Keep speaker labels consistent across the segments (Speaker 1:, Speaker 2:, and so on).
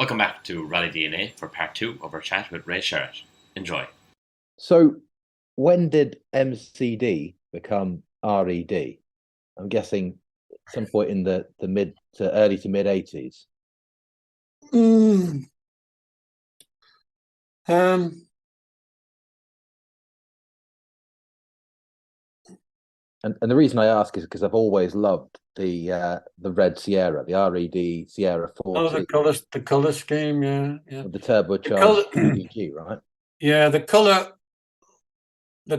Speaker 1: Welcome back to Rally DNA for part 2 of our chat with Ray Sherratt. Enjoy.
Speaker 2: So, when did MCD become R.E.D? I'm guessing some point in the mid to early to mid 80s. And the reason I ask is because I've always loved the red Sierra, the R.E.D Sierra 40.
Speaker 3: Oh, the color scheme, yeah.
Speaker 2: With the turbocharged DG, right?
Speaker 3: Yeah, the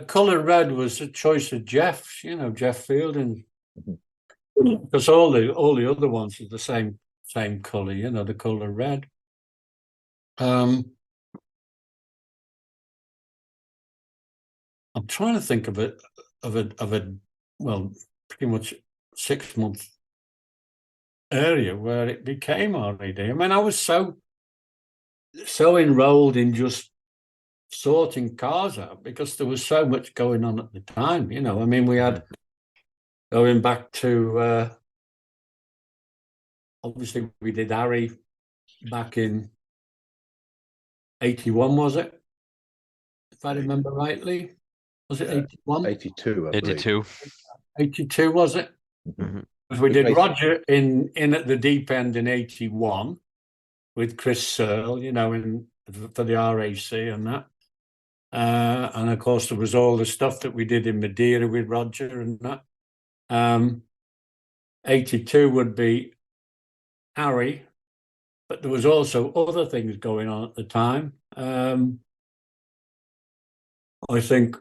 Speaker 3: color red was a choice of Jeff's, Jeff Fielding, because all the other ones are the same color, the color red. I'm trying to think of a well, pretty much 6-month area where it became R.E.D. I mean, I was so enrolled in just sorting cars out because there was so much going on at the time. I mean, we had going back to obviously we did Ari back in 81, was it? If I remember rightly. Was it 81?
Speaker 2: 82, I believe.
Speaker 3: 82, was it?
Speaker 1: Mm-hmm.
Speaker 3: We did Roger in at the deep end in 81 with Chris Searle, for the RAC and that. And of course, there was all the stuff that we did in Madeira with Roger and that. 82 would be Harry, but there was also other things going on at the time. I think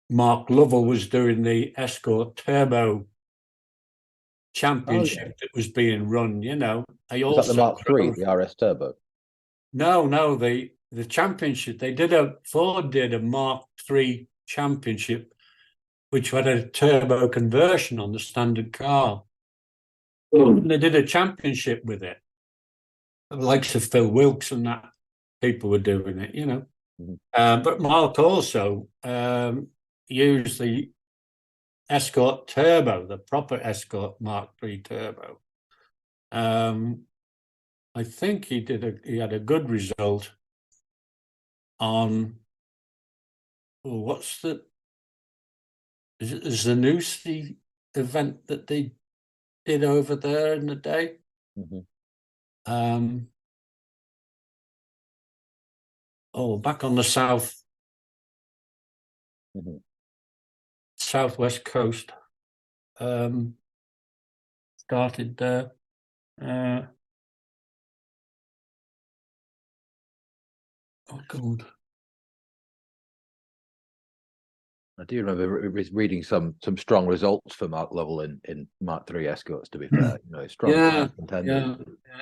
Speaker 3: Mark Lovell was doing the Escort Turbo Championship that was being run,
Speaker 2: Was that the Mark III, the RS Turbo?
Speaker 3: No, the championship. Ford did a Mark III championship, which had a turbo conversion on the standard car. And they did a championship with it. The likes of Phil Wilkes and that people were doing it, But Mark also used the Escort Turbo, the proper Escort Mark III Turbo. I think he had a good result on is it the Zanussi event that they did over there in the day? Back on the southwest coast. Started there. Oh God!
Speaker 2: I do remember reading some strong results for Mark Lovell in Mark III Escorts. To be fair, strong contenders.
Speaker 3: Yeah,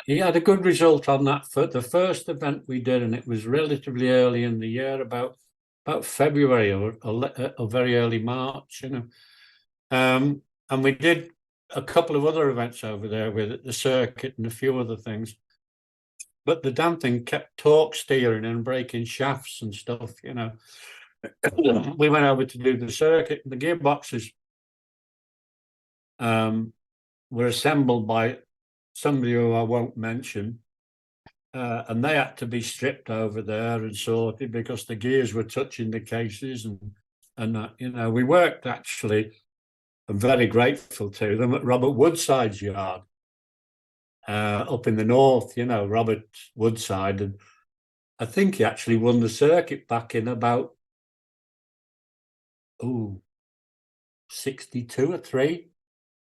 Speaker 3: he had a good result on that for the first event we did, and it was relatively early in the year, about February or very early March, And we did a couple of other events over there with the circuit and a few other things. But the damn thing kept torque steering and breaking shafts and stuff, We went over to do the circuit, and the gearboxes were assembled by somebody who I won't mention, and they had to be stripped over there and sorted because the gears were touching the cases and that, we worked actually. I'm very grateful to them at Robert Woodside's yard up in the north, Robert Woodside, and I think he actually won the circuit back in about 62 or 3,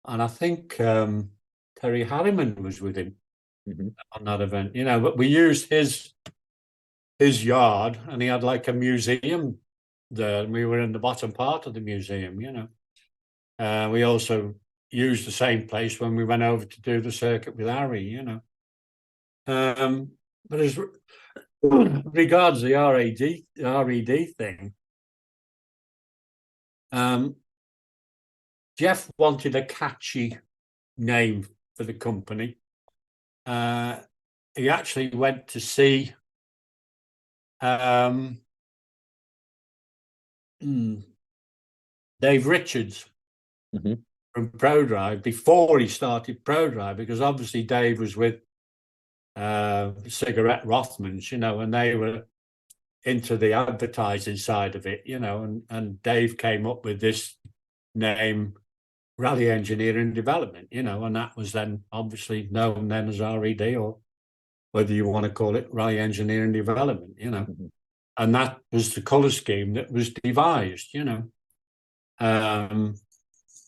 Speaker 3: and I think Terry Harriman was with him on that event, But we used his yard, and he had like a museum there, and we were in the bottom part of the museum, We also used the same place when we went over to do the circuit with Ari, But as regards the R.E.D thing, Jeff wanted a catchy name for the company. He actually went to see Dave Richards from ProDrive before he started ProDrive, because obviously Dave was with Cigarette Rothmans, you know, and they were into the advertising side of it, you know, and Dave came up with this name, Rally Engineering Development, you know, and that was then obviously known then as R.E.D, or whether you want to call it Rally Engineering Development, you know. And that was the colour scheme that was devised, you know.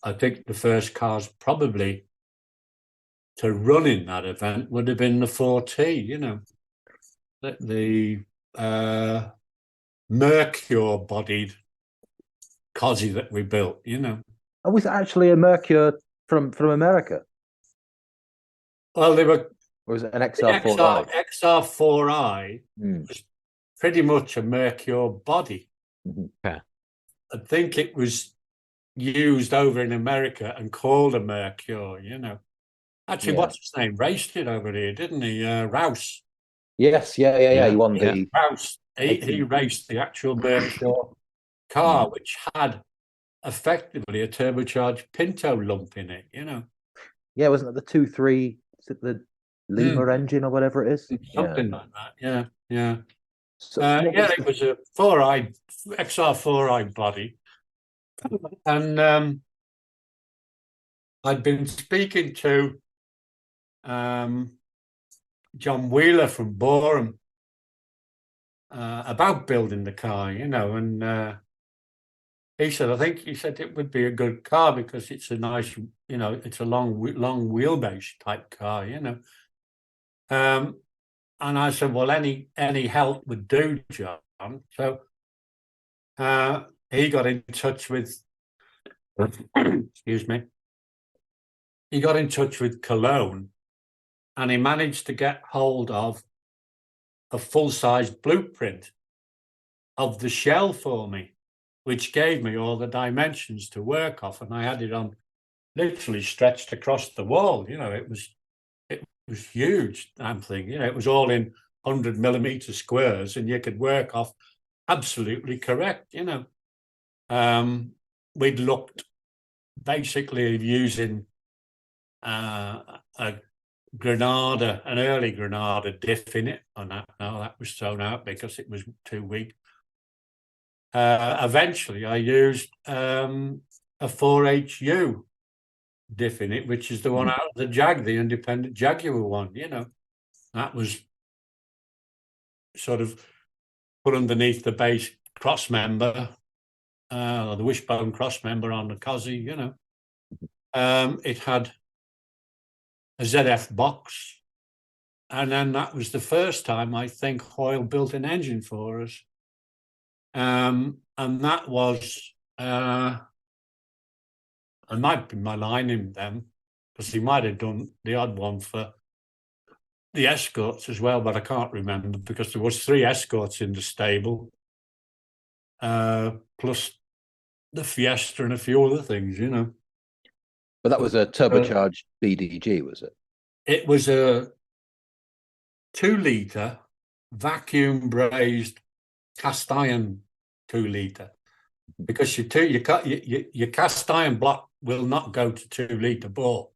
Speaker 3: I think the first cars probably to run in that event would have been the 4T, you know. The Mercure-bodied Cosy that we built, you know.
Speaker 2: Oh, was it actually a Mercure from America?
Speaker 3: Well, they were...
Speaker 2: Or was it an XR4i?
Speaker 3: XR4i was pretty much a Mercure body.
Speaker 1: Yeah.
Speaker 3: I think it was used over in America and called a Mercure, you know. Actually, what's his name? Raced it over here, didn't he? Rouse.
Speaker 2: Yes, yeah. He won the...
Speaker 3: Rouse. He raced the actual Mercure car, which had effectively a turbocharged Pinto lump in it, you know. Yeah,
Speaker 2: wasn't it the 2.3, is it the Lima engine or whatever it is?
Speaker 3: Something like that, yeah.
Speaker 2: So,
Speaker 3: it was a XR4i body. And I'd been speaking to John Wheeler from Boreham about building the car, you know, and he said it would be a good car because it's a nice, you know, it's a long wheelbase type car, you know. And I said, well, any help would do, John. So he got in touch with, excuse me, he got in touch with Cologne, and he managed to get hold of a full-size blueprint of the shell for me, which gave me all the dimensions to work off, and I had it on literally stretched across the wall. You know, it was huge, damn thing. You know, it was all in 100mm squares, and you could work off absolutely correct. You know, we'd looked basically using a Granada, an early Granada diff in it, and that was thrown out because it was too weak. Eventually, I used a 4HU diff in it, which is the one out of the Jag, the independent Jaguar one. You know, that was sort of put underneath the base cross member, the wishbone cross member on the Cosy. You know, it had a ZF box, and then that was the first time I think Hoyle built an engine for us. And that was, I might be maligning them because he might have done the odd one for the Escorts as well, but I can't remember because there was 3 Escorts in the stable, plus the Fiesta and a few other things, you know.
Speaker 2: But that was a turbocharged BDG, was it? It
Speaker 3: was a 2-litre vacuum brazed cast iron 2-litre, because your cast iron block will not go to 2-litre bore.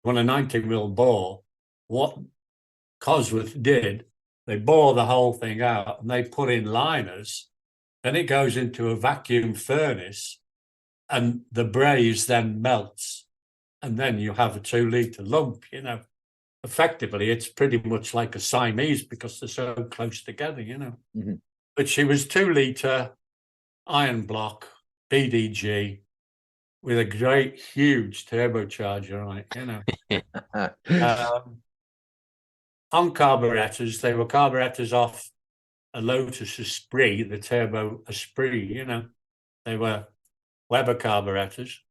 Speaker 3: When a 19mm bore, what Cosworth did, they bore the whole thing out and they put in liners, then it goes into a vacuum furnace and the braze then melts, and then you have a 2-litre lump, you know. Effectively, it's pretty much like a Siamese because they're so close together, you know. But she was 2-litre iron block BDG with a great, huge turbocharger on it, you know. On carburetors, they were carburetors off a Lotus Esprit, the Turbo Esprit, you know. They were Weber carburetors.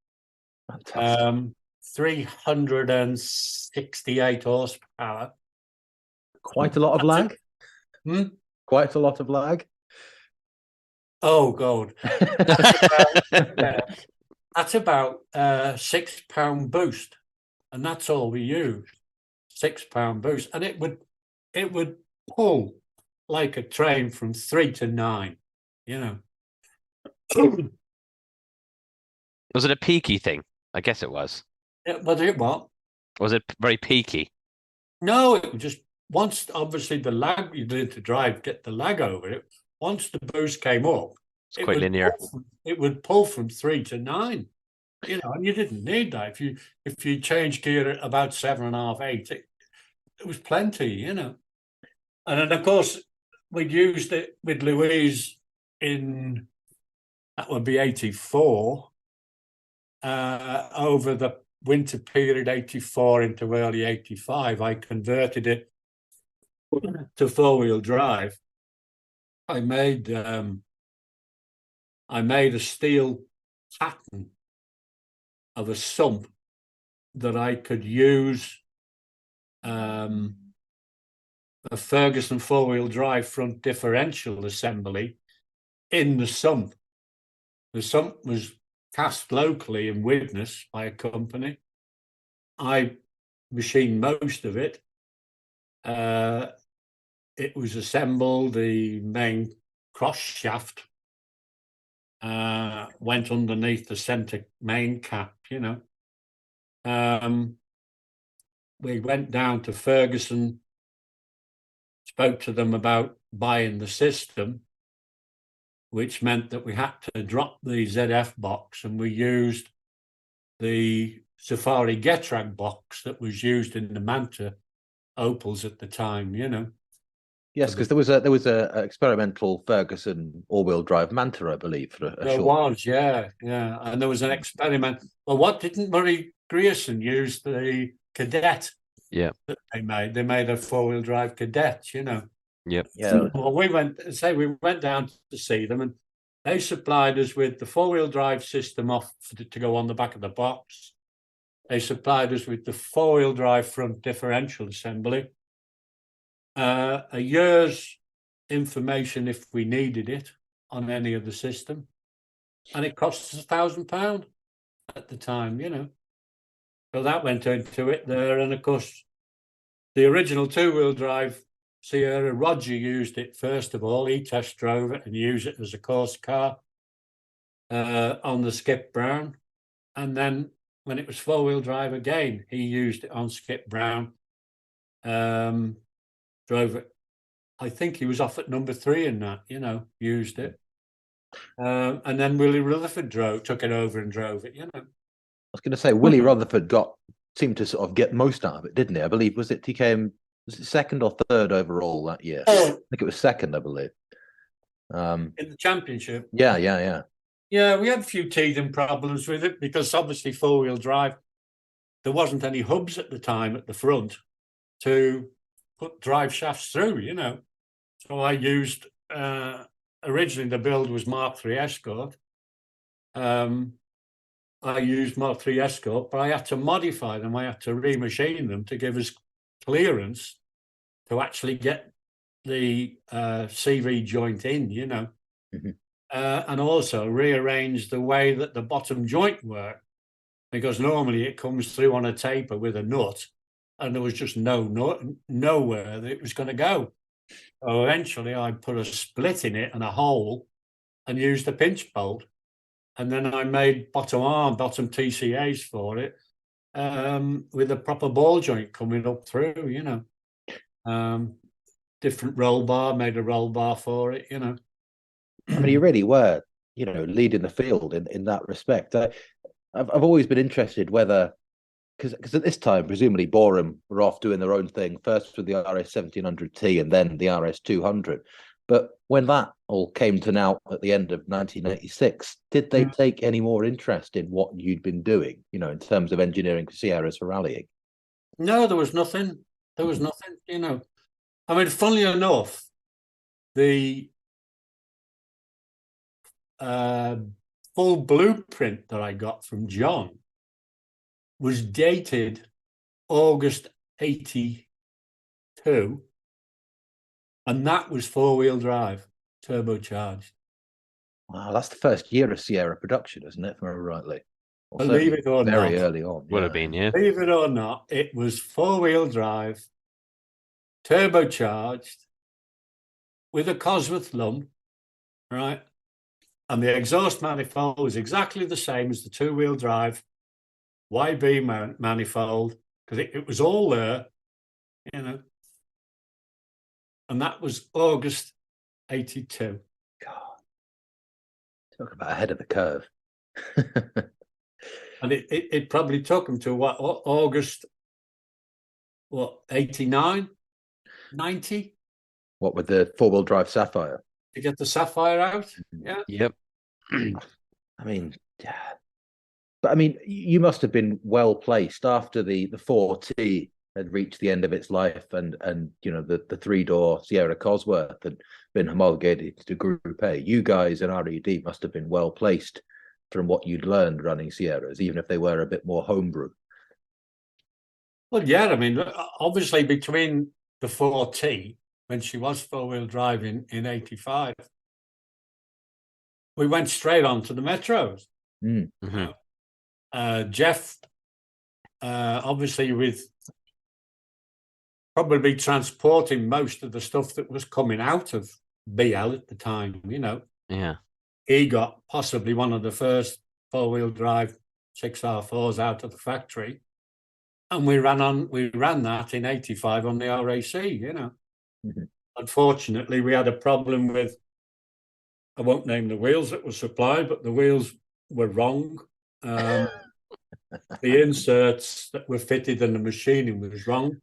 Speaker 3: 368 horsepower.
Speaker 2: Quite a lot of lag. Quite a lot of lag.
Speaker 3: Oh God. That's about 6 pound boost, and that's all we used. 6 pound boost, and it would pull like a train from 3 to 9, you know.
Speaker 1: Was it a peaky thing?
Speaker 4: I guess it was.
Speaker 3: Was it what?
Speaker 4: Was it very peaky?
Speaker 3: No, it was just once, obviously, the lag you need to drive, get the lag over it. Once the boost came up,
Speaker 4: It's quite linear.
Speaker 3: It would pull from 3 to 9, you know, and you didn't need that. If you change gear at about 7.5, 8, it was plenty, you know. And then, of course, we'd used it with Louise in, that would be 84, over the winter period, 84 into early 85. I converted it to four-wheel drive. I made a steel pattern of a sump that I could use a Ferguson four-wheel drive front differential assembly in the sump. The sump was cast locally in Widnes by a company. I machined most of it. It was assembled, the main cross shaft went underneath the center main cap, you know. We went down to Ferguson, spoke to them about buying the system, which meant that we had to drop the ZF box, and we used the Safari Getrag box that was used in the Manta Opals at the time, you know.
Speaker 2: Yes, because there was a experimental Ferguson all-wheel drive Manta, I believe, for a
Speaker 3: There
Speaker 2: short.
Speaker 3: was, yeah, and there was an experiment. Well, what didn't Murray Grierson use the Cadet?
Speaker 4: Yeah,
Speaker 3: that they made. They made a four-wheel drive Cadet, you know.
Speaker 4: yep.
Speaker 2: Yeah,
Speaker 3: Well, we went down to see them, and they supplied us with the four-wheel drive system to go on the back of the box. They supplied us with the four-wheel drive front differential assembly, a year's information if we needed it on any of the system, and it cost us £1,000 at the time, you know. So that went into it there, and of course, the original two-wheel drive Sierra, Roger used it first of all. He test drove it and used it as a course car on the Skip Brown, and then when it was four-wheel drive again, he used it on Skip Brown. Drove it. I think he was off at number 3 in that, you know, used it. And then Willie Rutherford took it over and drove it, you know.
Speaker 2: I was going to say Willie Rutherford seemed to sort of get most out of it, didn't he? I believe was it second or third overall that year? I think it was second, I believe.
Speaker 3: In the championship.
Speaker 2: Yeah.
Speaker 3: Yeah, we had a few teething problems with it because obviously four-wheel drive, there wasn't any hubs at the time at the front to put drive shafts through, you know. So I used, originally the build was Mk2 Escort. I used Mk2 Escort, but I had to modify them. I had to remachine them to give us clearance to actually get the CV joint in, you know.
Speaker 2: Mm-hmm.
Speaker 3: And also rearrange the way that the bottom joint worked, because normally it comes through on a taper with a nut, and there was just nowhere that it was going to go. So eventually I put a split in it and a hole and used a pinch bolt. And then I made bottom TCAs for it with a proper ball joint coming up through, you know. Different roll bar, made a roll bar for it, you know.
Speaker 2: I mean, you really were, you know, leading the field in that respect. I've always been interested whether, because at this time, presumably Boreham were off doing their own thing, first with the RS 1700T and then the RS 200. But when that all came to now at the end of 1986, did they take any more interest in what you'd been doing, you know, in terms of engineering Sierras for rallying?
Speaker 3: No, there was nothing. There was nothing, you know. I mean, funnily enough, the full blueprint that I got from John was dated August 82, and that was four-wheel drive, turbocharged.
Speaker 2: Wow, that's the first year of Sierra production, isn't it, if I remember rightly? Or
Speaker 3: Believe it or
Speaker 2: very
Speaker 3: not.
Speaker 2: early on.
Speaker 4: Would have been, yeah.
Speaker 3: Believe it or not, it was four-wheel drive, turbocharged, with a Cosworth lump, right? And the exhaust manifold was exactly the same as the two-wheel drive YB manifold, because it was all there, and that was August 82.
Speaker 2: God, talk about ahead of the curve.
Speaker 3: And it probably took them to August, 89, 90
Speaker 2: What with the 4-wheel drive Sapphire?
Speaker 3: to get the Sapphire out. Yeah.
Speaker 4: Yep.
Speaker 2: I mean, yeah. But I mean, you must have been well placed after the 4T had reached the end of its life, and the 3-door Sierra Cosworth had been homologated to Group A. You guys in R.E.D. must have been well placed from what you'd learned running Sierras, even if they were a bit more homebrew.
Speaker 3: Well, yeah, I mean, obviously between the 4T, when she was 4-wheel drive in 85, we went straight on to the Metros.
Speaker 4: Mm-hmm.
Speaker 3: Jeff, obviously with probably transporting most of the stuff that was coming out of BL at the time,
Speaker 4: Yeah.
Speaker 3: He got possibly one of the first 4-wheel drive 6R4s out of the factory. And we ran that in 85 on the RAC,
Speaker 2: Mm-hmm.
Speaker 3: Unfortunately, we had a problem with, I won't name the wheels that were supplied, but the wheels were wrong. The inserts that were fitted and the machining was wrong.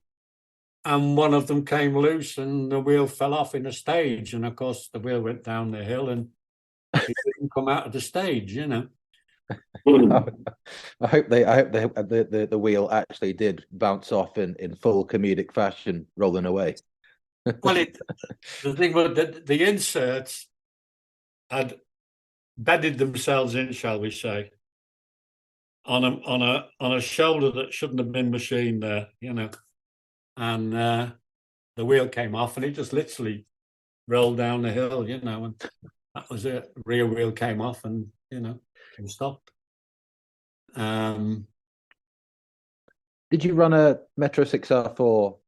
Speaker 3: And one of them came loose and the wheel fell off in a stage. And of course, the wheel went down the hill and it didn't come out of the stage,
Speaker 2: I hope the wheel actually did bounce off in full comedic fashion, rolling away.
Speaker 3: Well, the thing was that the inserts had bedded themselves in, shall we say, on a shoulder that shouldn't have been machined there, and the wheel came off and it just literally rolled down the hill, and that was it. Rear wheel came off and and stopped.
Speaker 2: Did you run a Metro 6R4 for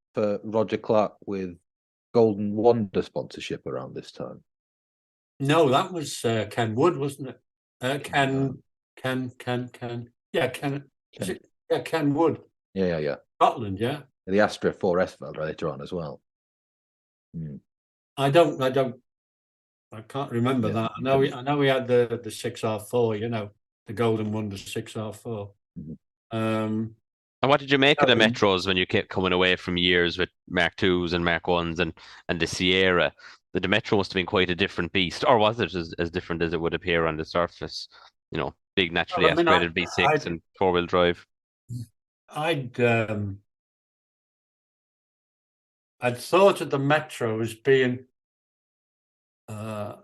Speaker 2: Roger Clark with Golden Wonder sponsorship around this time?
Speaker 3: No, that was Ken Wood, wasn't it? Ken. Yeah, Ken. Yeah, Ken Wood.
Speaker 2: Yeah.
Speaker 3: Scotland, yeah.
Speaker 2: The Astra 4S later on as well.
Speaker 3: I can't remember that. I know we had the 6R4, the Golden Wonder 6R4.
Speaker 4: And what did you make of the Metros when you kept coming away from years with Mark IIs and Mark I's and the Sierra? The Metro must have been quite a different beast, or was it as different as it would appear on the surface? Big naturally aspirated V6 and 4-wheel drive.
Speaker 3: I'd thought of the Metro as being a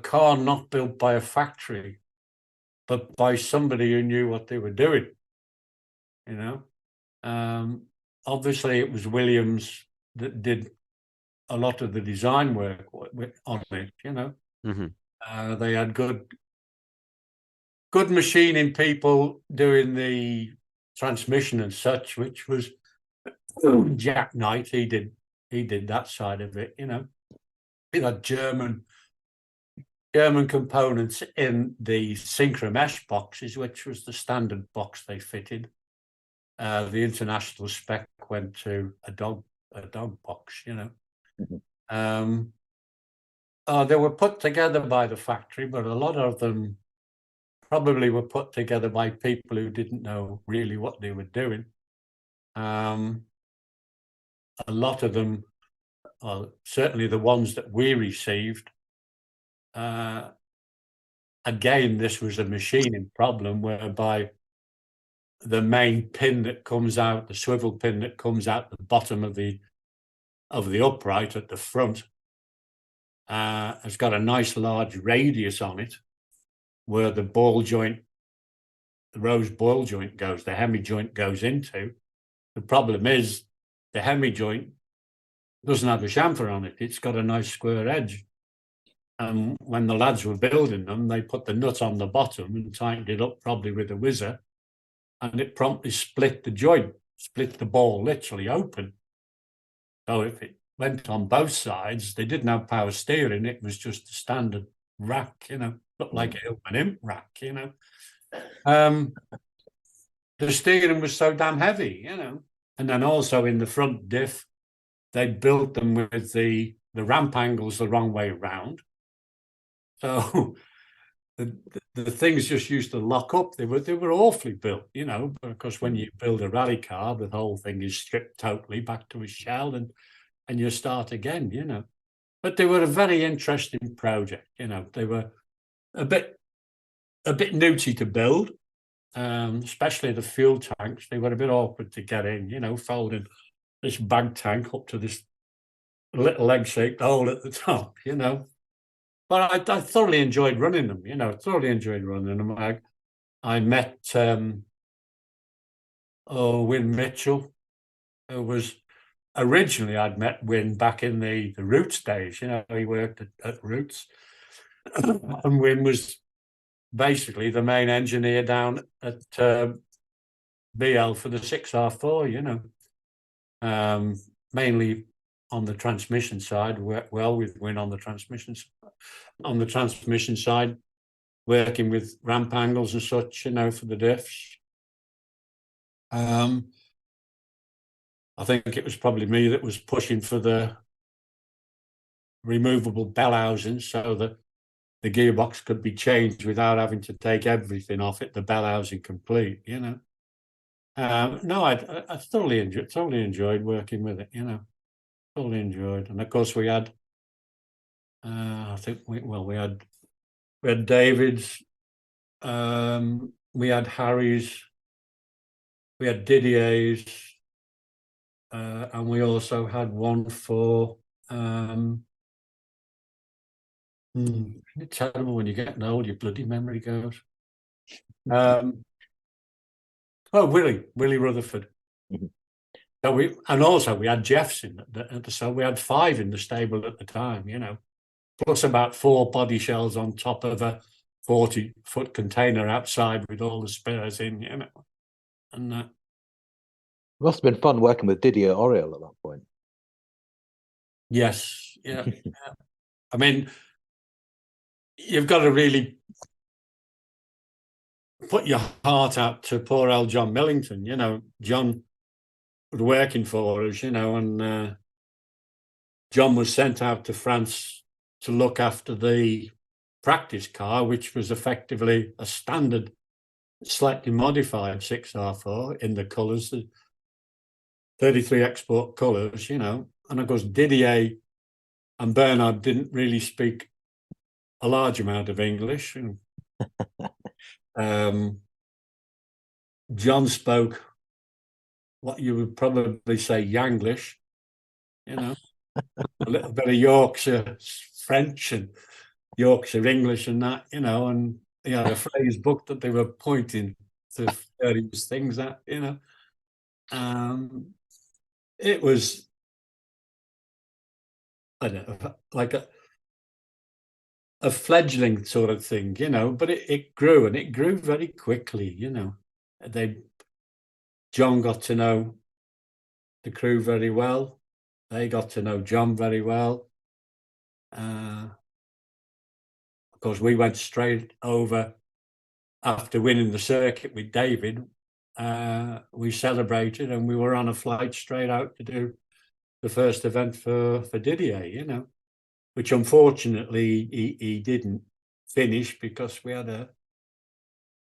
Speaker 3: car not built by a factory, but by somebody who knew what they were doing. Obviously it was Williams that did a lot of the design work on it.
Speaker 4: Mm-hmm.
Speaker 3: They had good machining people doing the transmission and such, which was Jack Knight. He did that side of it. He had German components in the Synchro mesh boxes, which was the standard box they fitted. The international spec went to a dog box.
Speaker 2: Mm-hmm.
Speaker 3: They were put together by the factory, but a lot of them probably were put together by people who didn't know really what they were doing. A lot of them, certainly the ones that we received, again, this was a machining problem whereby the main pin that comes out, the swivel pin that comes out the bottom of the upright at the front, has got a nice large radius on it where the ball joint, the rose ball joint goes, the hemi joint goes into. The problem is the hemi joint doesn't have a chamfer on it. It's got a nice square edge. And when the lads were building them, they put the nut on the bottom and tightened it up probably with a whizzer, and it promptly split the joint, split the ball literally open. So if it went on both sides, they didn't have power steering. It was just a standard rack, looked like a Hillman imp rack, the steering was so damn heavy, And then also in the front diff, they built them with the ramp angles the wrong way around. So the things just used to lock up. They were awfully built, because when you build a rally car, the whole thing is stripped totally back to a shell and you start again, But they were a very interesting project, They were a bit newty to build, especially the fuel tanks. They were a bit awkward to get in, folding this bag tank up to this little egg-shaped hole at the top, But I thoroughly enjoyed running them, thoroughly enjoyed running them. I met Win Mitchell, who was originally I'd met Win back in the Roots days, he worked at Roots. And Win was basically the main engineer down at BL for the 6R4, mainly on the transmission side, worked well with Win on the transmission side, working with ramp angles and such, for the diffs. I think it was probably me that was pushing for the removable bell housing so that the gearbox could be changed without having to take everything off it, the bell housing complete, No, I thoroughly enjoyed working with it, Totally enjoyed. And of course we had, I think we had David's, we had Harry's, we had Didier's, and we also had one for it's terrible when you're getting old, your bloody memory goes. Willie Rutherford.
Speaker 2: Mm-hmm.
Speaker 3: So we had Jeffs in so we had 5 in the stable at the time, plus about 4 body shells on top of a 40-foot container outside with all the spares in, And
Speaker 2: it must have been fun working with Didier Auriol at that point.
Speaker 3: Yes, yeah. I mean, you've got to really put your heart out to poor old John Millington. John was working for us, and John was sent out to France to look after the practice car, which was effectively a standard, slightly modified 6R4 in the colours, the 33 export colours, And of course, Didier and Bernard didn't really speak a large amount of English. And John spoke what you would probably say Yanglish, a little bit of Yorkshire French and Yorkshire English and that, and he had a phrase book that they were pointing to various things at, It was, I don't know, like a fledgling sort of thing, but it grew, and it grew very quickly, John got to know the crew very well. They got to know John very well. Of course, we went straight over after winning the circuit with David. We celebrated, and we were on a flight straight out to do the first event for Didier, which unfortunately he didn't finish because we had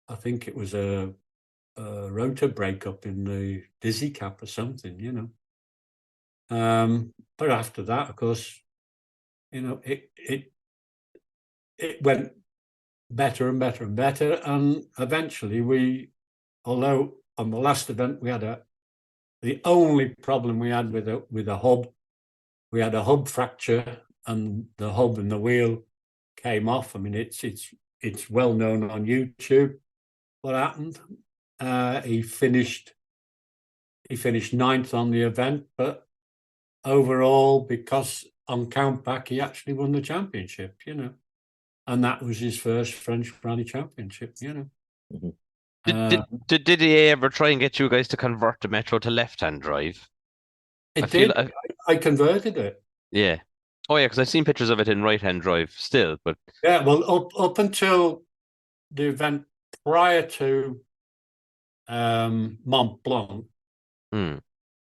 Speaker 3: I think it was a rotor breakup in the dizzy cap or something, But after that, of course, it went better and better and better, and eventually although on the last event we had the only problem we had with a hub, we had a hub fracture, and the hub and the wheel came off. I mean, it's well known on YouTube what happened. He finished 9th on the event, but overall, because on countback, he actually won the championship, and that was his first French Rally Championship,
Speaker 2: Mm-hmm.
Speaker 4: Did Didier ever try and get you guys to convert the Metro to left-hand drive?
Speaker 3: I converted it.
Speaker 4: Yeah. Oh yeah, because I've seen pictures of it in right-hand drive still, but
Speaker 3: yeah, well, up until the event prior to Mont Blanc,
Speaker 4: Hmm.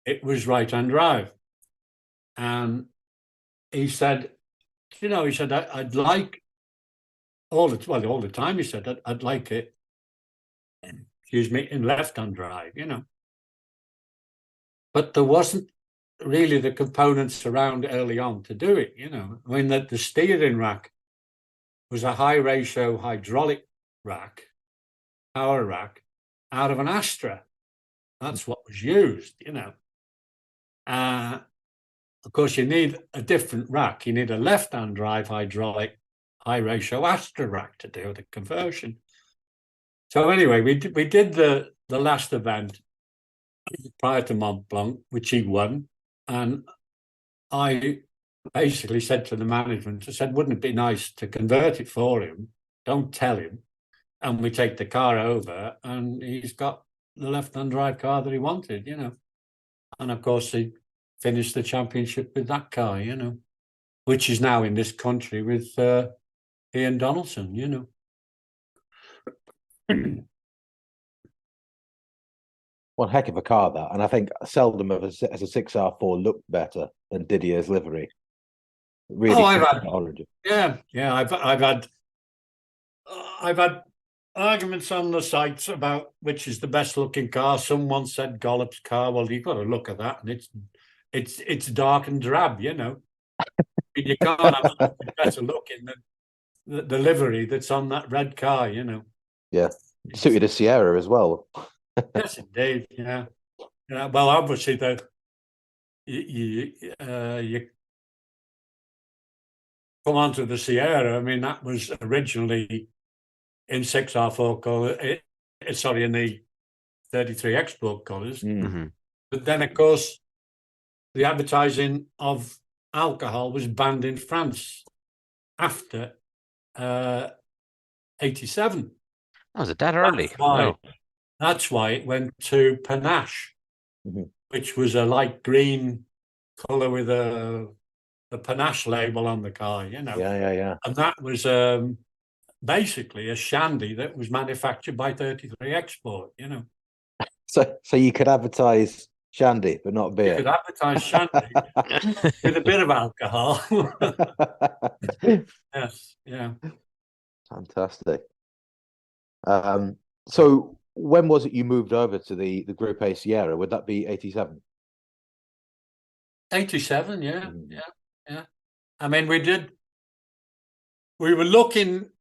Speaker 3: it was right-hand drive. And he said, he said, I'd like all the time, he said, I'd like it, excuse me, in left-hand drive, But there wasn't really the components around early on to do it, I mean, the steering rack was a high-ratio hydraulic rack, power rack, out of an Astra. That's what was used, Of course, you need a different rack. You need a left-hand drive hydraulic high-ratio Astra rack to do the conversion. So anyway, we did the last event prior to Mont Blanc, which he won, and I basically said to the management, I said, wouldn't it be nice to convert it for him? Don't tell him, and we take the car over, and he's got the left-hand drive car that he wanted, And of course, he finished the championship with that car, which is now in this country with Ian Donaldson,
Speaker 2: One heck of a car, that. And I think seldom has a 6R4 looked better than Didier's livery. Really, origin.
Speaker 3: Yeah. I've had arguments on the sites about which is the best looking car. Someone said Gollop's car. Well, you've got to look at that, and it's dark and drab, You can't have something better looking than the livery that's on that red car,
Speaker 2: Yeah, suited a Sierra as well.
Speaker 3: Yes, indeed. Yeah. Well, obviously, you come on to the Sierra. I mean, that was originally in 6R4 colour. In the 33 Export colours.
Speaker 4: Mm-hmm.
Speaker 3: But then, of course, the advertising of alcohol was banned in France after 87.
Speaker 4: Was it that early?
Speaker 3: That's why it went to Panache, which was a light green colour with a Panache label on the car,
Speaker 2: Yeah.
Speaker 3: And that was basically a shandy that was manufactured by 33 Export,
Speaker 2: So you could advertise shandy, but not beer.
Speaker 3: You could advertise shandy with a bit of alcohol. Yes, yeah.
Speaker 2: Fantastic. So when was it you moved over to the Group A Sierra? Would that be 87?
Speaker 3: 87, yeah. I mean, we were looking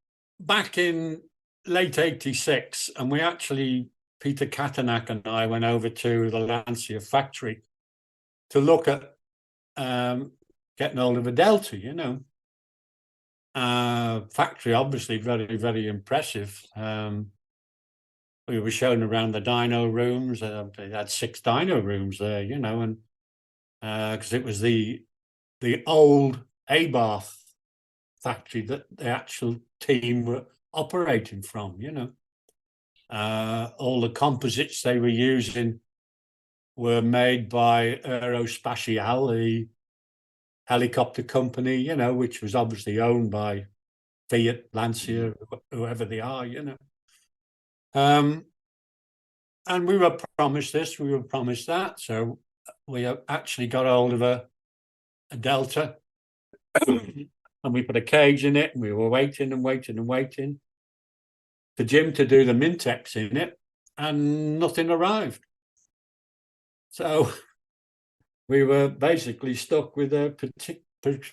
Speaker 3: back in late 86, and we actually, Peter Katanak and I went over to the Lancia factory to look at getting hold of a Delta, Factory, obviously, very, very impressive. We were shown around the dyno rooms. They had 6 dyno rooms there, and because it was the old Abarth factory that the actual team were operating from, all the composites they were using were made by Aerospatiale, the helicopter company, which was obviously owned by Fiat, Lancia, whoever they are, And we were promised this, we were promised that. So we actually got hold of a Delta and we put a cage in it, and we were waiting for Jim to do the Mintex in it, and nothing arrived. So we were basically stuck with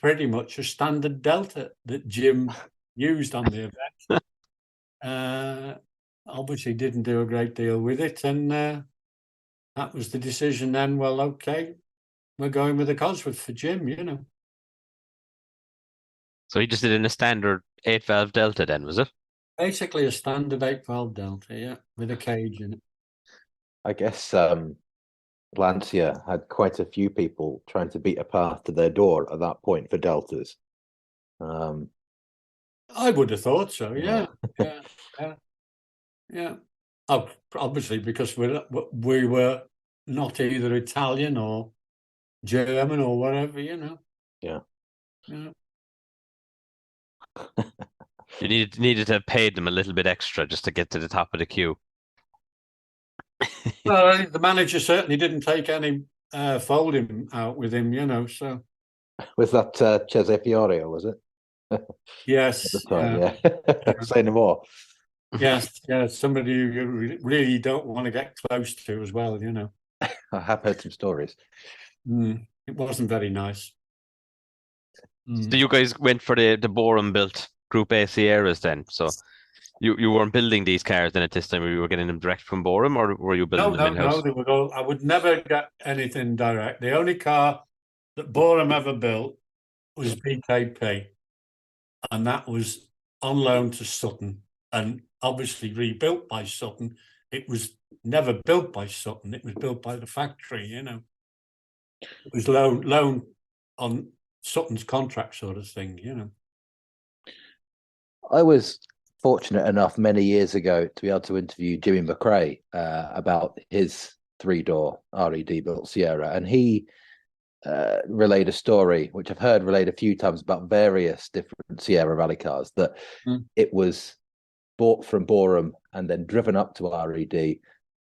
Speaker 3: pretty much a standard Delta that Jim used on the event. Obviously didn't do a great deal with it, and that was the decision then. Well, okay, we're going with the Cosworth for Jim,
Speaker 4: So he just did in a standard 8-valve Delta then, was it?
Speaker 3: Basically a standard 8-valve Delta, yeah, with a cage in it.
Speaker 2: I guess Lancia had quite a few people trying to beat a path to their door at that point for Deltas.
Speaker 3: I would have thought so, yeah. Obviously, because we were not either Italian or German or whatever,
Speaker 2: Yeah.
Speaker 4: You needed to have paid them a little bit extra just to get to the top of the queue.
Speaker 3: Well, the manager certainly didn't take any folding out with him, you know. So
Speaker 2: Was that Giuseppe Auriol, was it? At the
Speaker 3: yes,
Speaker 2: time,
Speaker 3: yeah,
Speaker 2: yeah. Say no more.
Speaker 3: yes, yeah. Somebody you really don't want to get close to as well, you know.
Speaker 2: I have heard some stories.
Speaker 3: It wasn't very nice.
Speaker 4: So you guys went for the Borum built Group A Sierras then. So you weren't building these cars then at this time, or you were getting them direct from Borum, or were you building them
Speaker 3: No.
Speaker 4: in-house?
Speaker 3: They would all, I would never get anything direct. The only car that Borum ever built was BKP, and that was on loan to Sutton, and obviously rebuilt by Sutton. It was never built by Sutton. It was built by the factory, you know. It was loan on Sutton's contract sort of thing, you know.
Speaker 2: I was fortunate enough many years ago to be able to interview Jimmy McRae about his three-door R.E.D. built Sierra, and he relayed a story which I've heard relayed a few times about various different Sierra rally cars, that it was bought from Borum and then driven up to R.E.D.,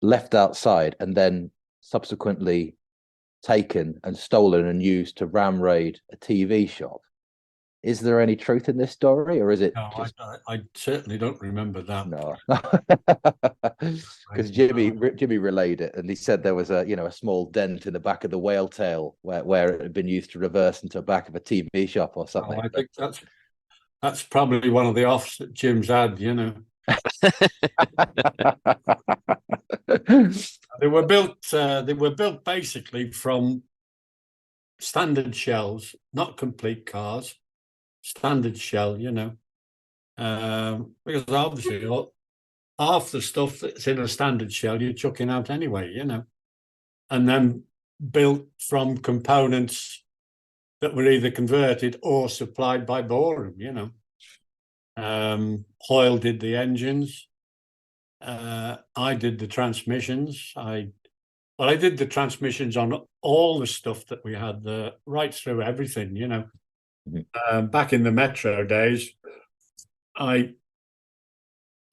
Speaker 2: left outside, and then subsequently taken and stolen and used to ram raid a TV shop. Is there any truth in this story, or is it
Speaker 3: No,
Speaker 2: just
Speaker 3: I certainly don't remember that.
Speaker 2: no? Because Jimmy relayed it, and he said there was a small dent in the back of the whale tail where it had been used to reverse into the back of a TV shop or something.
Speaker 3: Oh, I think that's probably one of the offs that Jim's had, you know. They were built basically from standard shells, not complete cars, standard shell, you know. Because obviously half the stuff that's in a standard shell you're chucking out anyway, you know. And then built from components that were either converted or supplied by Borum, you know. Hoyle did the engines. I did the transmissions. I did the transmissions on all the stuff that we had, right through everything, you know. Back in the Metro days, a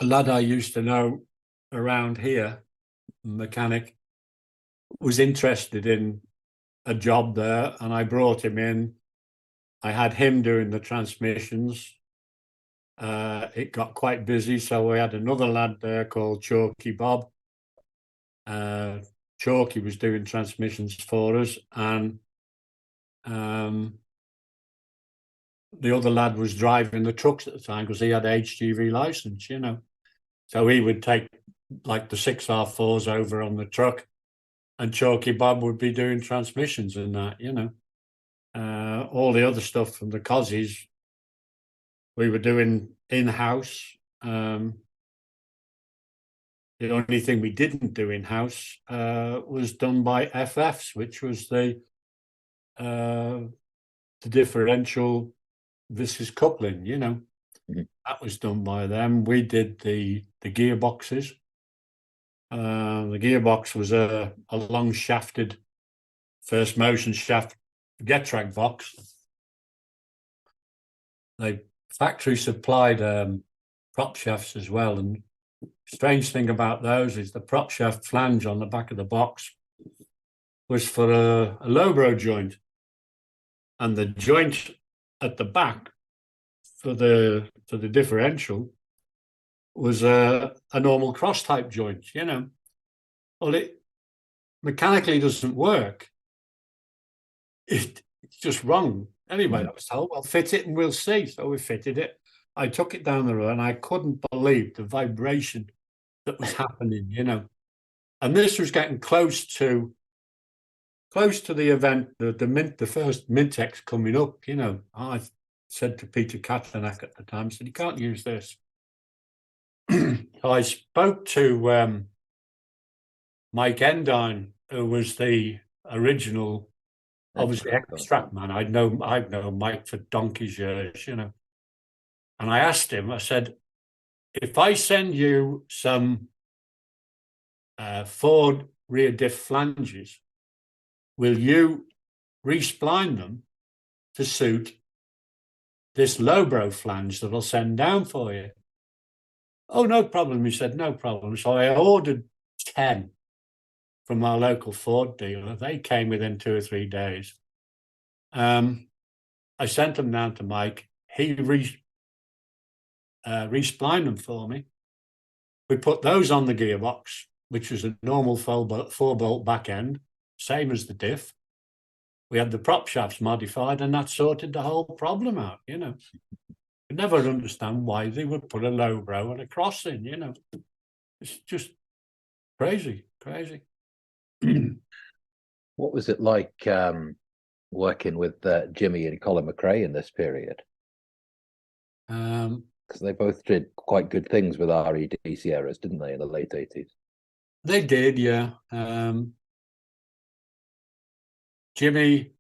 Speaker 3: lad I used to know around here, mechanic, was interested in a job there, and I brought him in. I had him doing the transmissions. It got quite busy, so we had another lad there called Chalky Bob. Chalky was doing transmissions for us, and the other lad was driving the trucks at the time because he had a HGV license, you know. So he would take like the 6R4s over on the truck, and Chalky Bob would be doing transmissions and that, you know. All the other stuff from the Cozzies we were doing in-house. The only thing we didn't do in-house was done by FFs, which was the differential viscous coupling, you know. That was done by them. We did the gearboxes. The gearbox was a long shafted first motion shaft Getrag box. They factory supplied prop shafts as well, and strange thing about those is the prop shaft flange on the back of the box was for a lowbrow joint, and the joint at the back for the differential was a normal cross type joint, you know. Well, it mechanically doesn't work. It's just wrong. Anyway, I was told, well, fit it and we'll see. So we fitted it. I took it down the road and I couldn't believe the vibration that was happening, you know. And this was getting close to the event, the first Mintex coming up, you know. I said to Peter Katlanak at the time, I said, you can't use this. So I spoke to Mike Endine, who was the original, obviously extract man. I'd known Mike for donkey's years, you know. And I asked him, I said, if I send you some Ford rear diff flanges, will you respline them to suit this lowbrow flange that I'll send down for you? Oh, no problem. He said, no problem. So I ordered 10 from our local Ford dealer. They came within 2 or 3 days. I sent them down to Mike. He resplined them for me. We put those on the gearbox, which was a normal 4-bolt back end, same as the diff. We had the prop shafts modified, and that sorted the whole problem out, you know. I never understand why they would put a low brow and a cross in, you know. It's just crazy.
Speaker 2: What was it like working with Jimmy and Colin McRae in this period? Because they both did quite good things with R.E.D. Sierras, didn't they, in the late 80s?
Speaker 3: They did, yeah. Jimmy,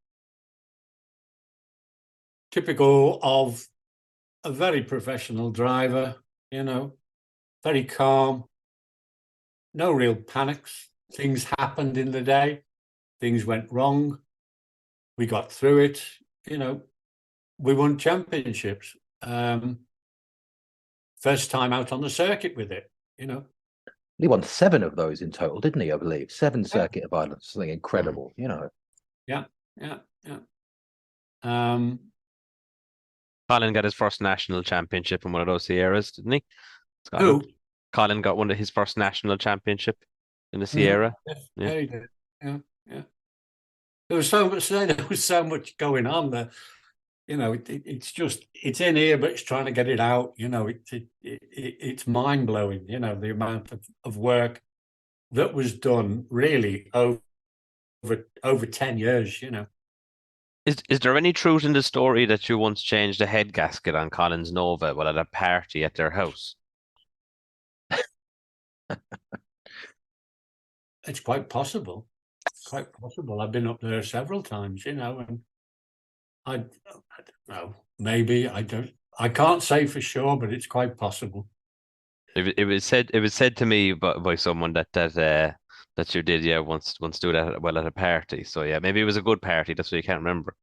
Speaker 3: typical of a very professional driver, you know, very calm, no real panics. Things happened in the day. Things went wrong. We got through it, you know. We won championships. First time out on the circuit with it, you know.
Speaker 2: He won 7 of those in total, didn't he? I believe 7 circuit of Ireland, something incredible, you know.
Speaker 3: Yeah.
Speaker 4: Colin got his first national championship in one of those Sierras, didn't he?
Speaker 3: Who?
Speaker 4: Colin got one of his first national championship in the Sierra.
Speaker 3: Yeah, he did. Yeah. There was so much going on there. You know, it's in here, but it's trying to get it out. You know, it's mind blowing. You know, the amount of work that was done really over 10 years. You know,
Speaker 4: Is there any truth in the story that you once changed a head gasket on Colin's Nova while at a party at their house?
Speaker 3: it's quite possible. Quite possible. I've been up there several times. You know, and I don't know. Maybe I don't. I can't say for sure, but it's quite possible.
Speaker 4: It was said to me by someone that you did, yeah, once do that while at a party. So yeah, maybe it was a good party. That's why you can't remember.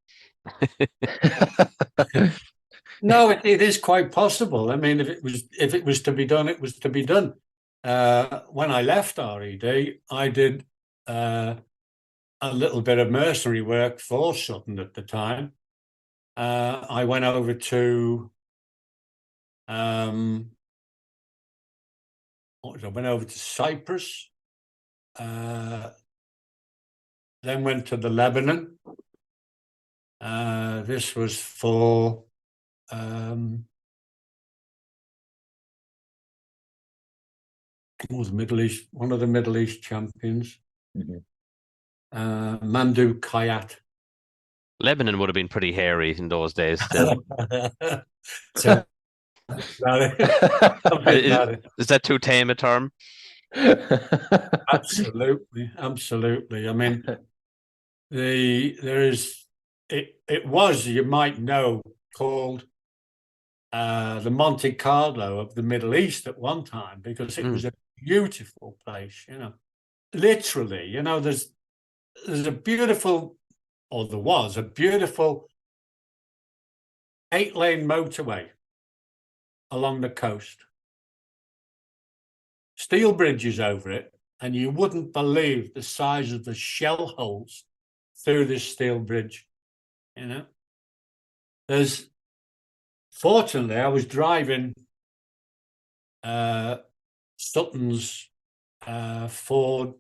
Speaker 3: No, it is quite possible. I mean, if it was to be done, it was to be done. When I left R.E.D, I did a little bit of mercenary work for Sutton at the time. I went over to I went over to Cyprus, then went to the Lebanon. This was for the Middle East, one of the Middle East champions.
Speaker 2: Mm-hmm.
Speaker 3: Mandu Kayat.
Speaker 4: Lebanon would have been pretty hairy in those days still.
Speaker 3: So,
Speaker 4: is that too tame a term?
Speaker 3: Absolutely. I mean, it was, you might know, called the Monte Carlo of the Middle East at one time, because it was a beautiful place, you know. Literally, you know, there's a beautiful, or there was a beautiful 8-lane motorway along the coast. Steel bridges over it, and you wouldn't believe the size of the shell holes through this steel bridge, you know. Fortunately, I was driving Sutton's Ford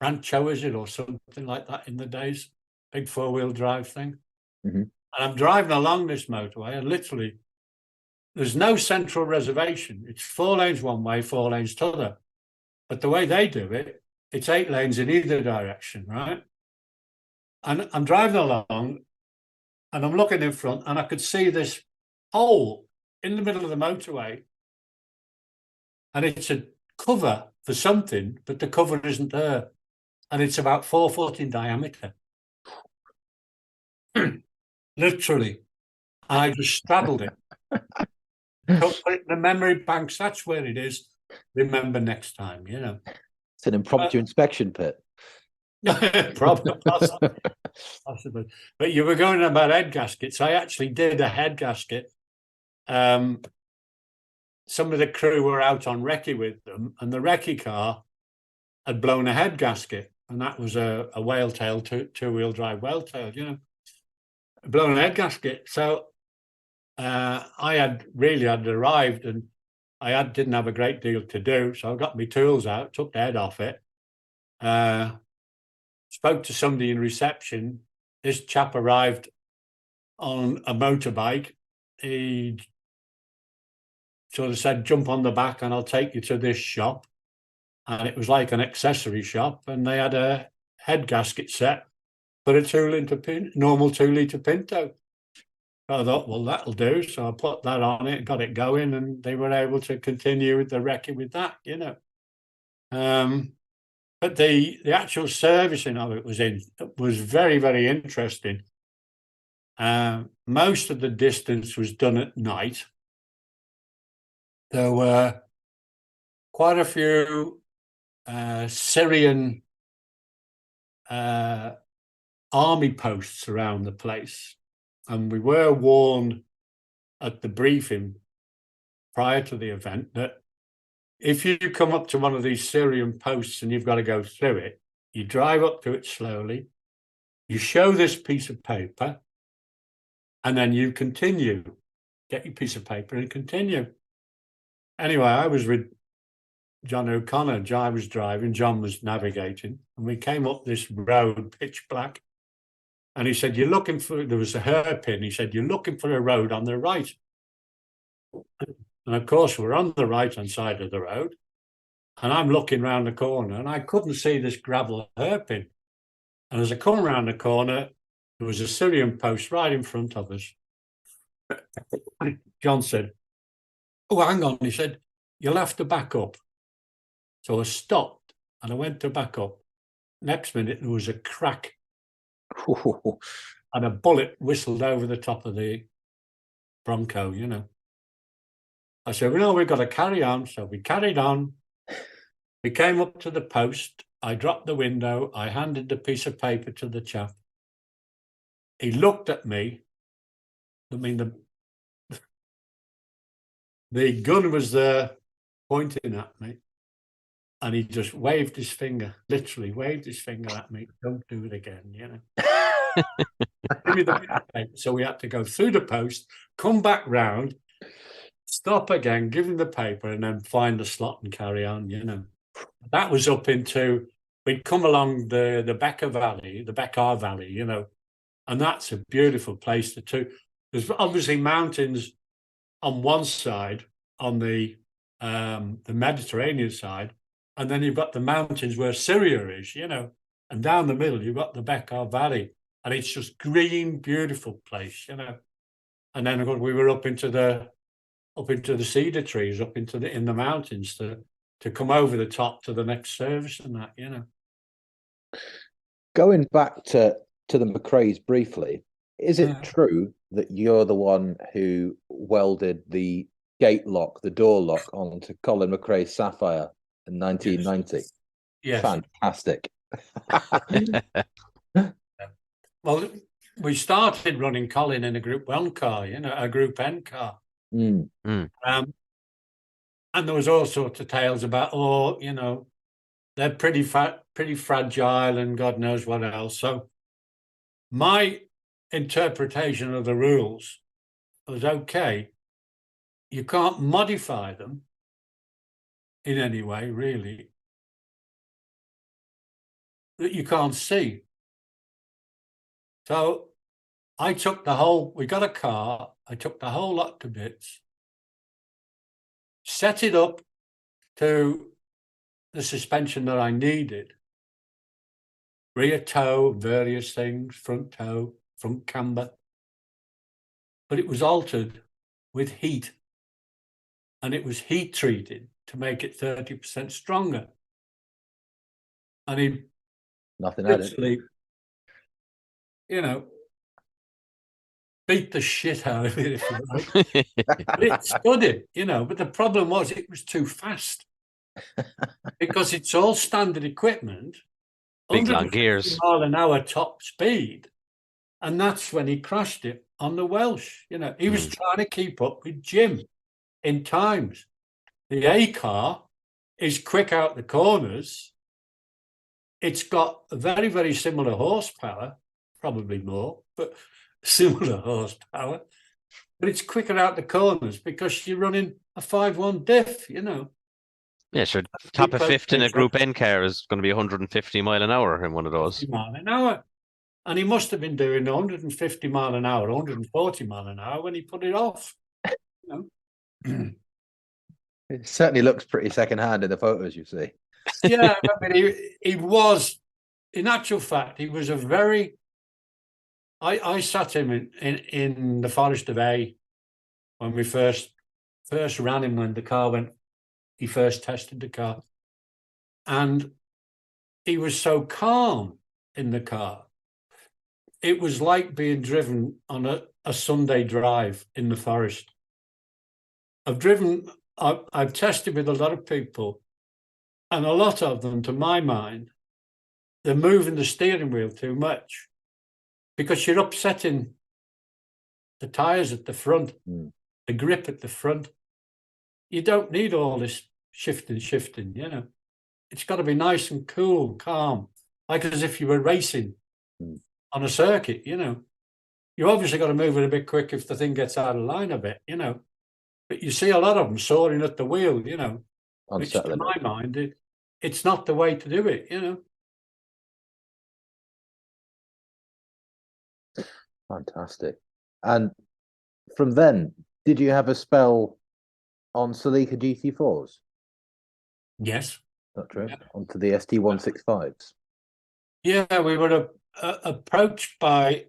Speaker 3: Rancho, is it, or something like that in the days, big 4-wheel drive thing.
Speaker 2: Mm-hmm.
Speaker 3: And I'm driving along this motorway, and literally there's no central reservation. It's 4 lanes one way, 4 lanes t'other. But the way they do it, it's 8 lanes in either direction, right? And I'm driving along, and I'm looking in front, and I could see this hole in the middle of the motorway, and it's a cover for something, but the cover isn't there, and it's about 4 foot in diameter. Literally, I just straddled it. Put it in the memory banks. That's where it is. Remember next time, you know.
Speaker 2: It's an impromptu inspection pit.
Speaker 3: Probably, possibly. But you were going about head gaskets. I actually did a head gasket. Some of the crew were out on recce with them, and the recce car had blown a head gasket, and that was a whale tail, two-wheel drive whale tail, you know, blown a head gasket. So I had arrived, and didn't have a great deal to do, so I got my tools out, took the head off it, spoke to somebody in reception. This chap arrived on a motorbike. He sort of said, "Jump on the back and I'll take you to this shop." And it was like an accessory shop, and they had a head gasket set for a normal 2-litre Pinto. So I thought, well, that'll do. So I put that on it, got it going, and they were able to continue with the wrecking with that, you know. But the actual servicing of it was very, very interesting. Most of the distance was done at night. There were quite a few Syrian army posts around the place. And we were warned at the briefing prior to the event that if you come up to one of these Syrian posts and you've got to go through it, you drive up to it slowly, you show this piece of paper, and then you continue. Get your piece of paper and continue. Anyway, I was with John O'Connor. I was driving, John was navigating, and we came up this road, pitch black. And he said, there was a hairpin. He said, "You're looking for a road on the right." And of course, we're on the right-hand side of the road. And I'm looking round the corner, and I couldn't see this gravel hairpin. And as I come around the corner, there was a Syrian post right in front of us. John said, "Oh, hang on." He said, "You'll have to back up." So I stopped and I went to back up. Next minute, there was a crack. And a bullet whistled over the top of the Bronco, you know. I said, "Well, no, we've got to carry on." So we carried on. We came up to the post. I dropped the window. I handed the piece of paper to the chap. He looked at me. I mean, the gun was there pointing at me. And he just waved his finger, literally waved his finger at me. "Don't do it again," you know. Give me the paper. So we had to go through the post, come back round, stop again, give him the paper, and then find the slot and carry on, you know. That was up into, we'd come along the Becker Valley, the Becker Valley, you know, and that's a beautiful place to. There's obviously mountains on one side, on the Mediterranean side, and then you've got the mountains where Syria is, you know, and down the middle you've got the Becker Valley, and it's just green, beautiful place, you know. And then we were up into the cedar trees, in the mountains to come over the top to the next service and that, you know.
Speaker 2: Going back to the McRaes briefly, is it true that you're the one who welded the gate lock, the door lock, onto Colin McRae's Sapphire in 1990?
Speaker 3: Yes.
Speaker 2: Fantastic.
Speaker 3: Well, we started running Colin in a Group 1 car, you know, a Group N car. And there was all sorts of tales about, you know, they're pretty fragile and God knows what else. So my interpretation of the rules was, okay, you can't modify them in any way, really, that you can't see. So we got a car, I took the whole lot to bits, set it up to the suspension that I needed, rear toe, various things, front toe, front camber, but it was altered with heat, and it was heat treated to make it 30% stronger. And he
Speaker 2: nothing added,
Speaker 3: you know, beat the shit out of it, if you like. But it stood it, you know. But the problem was it was too fast because it's all standard equipment,
Speaker 4: big long gears,
Speaker 3: 150 mile an hour top speed, and that's when he crashed it on the Welsh. You know, he was trying to keep up with Jim in times. The A car is quick out the corners, it's got a very, very similar horsepower, probably more, but similar horsepower. But it's quicker out the corners because you're running a 5.1 diff, you know.
Speaker 4: Yeah, sure. Top of fifth in a Group N car is going to be 150 mile an hour in one of those.
Speaker 3: 50 mile an hour. And he must have been doing 150 mile an hour, 140 mile an hour when he put it off. You know?
Speaker 2: It certainly looks pretty secondhand in the photos you see.
Speaker 3: Yeah, I mean, he was, in actual fact, he was a very. I sat him in the Forest of A when we first ran him when the car went. He first tested the car, and he was so calm in the car. It was like being driven on a Sunday drive in the forest. I've tested with a lot of people, and a lot of them, to my mind, they're moving the steering wheel too much because you're upsetting the tyres at the front, the grip at the front. You don't need all this shifting, you know. It's got to be nice and cool, calm, like as if you were racing on a circuit, you know. You obviously got to move it a bit quick if the thing gets out of line a bit, you know. But you see a lot of them soaring at the wheel, you know, which to my mind, it's not the way to do it, you know.
Speaker 2: Fantastic. And from then, did you have a spell on Celica GT4s?
Speaker 3: Yes.
Speaker 2: Not true. Yeah. Onto the ST165s.
Speaker 3: Yeah, we were approached by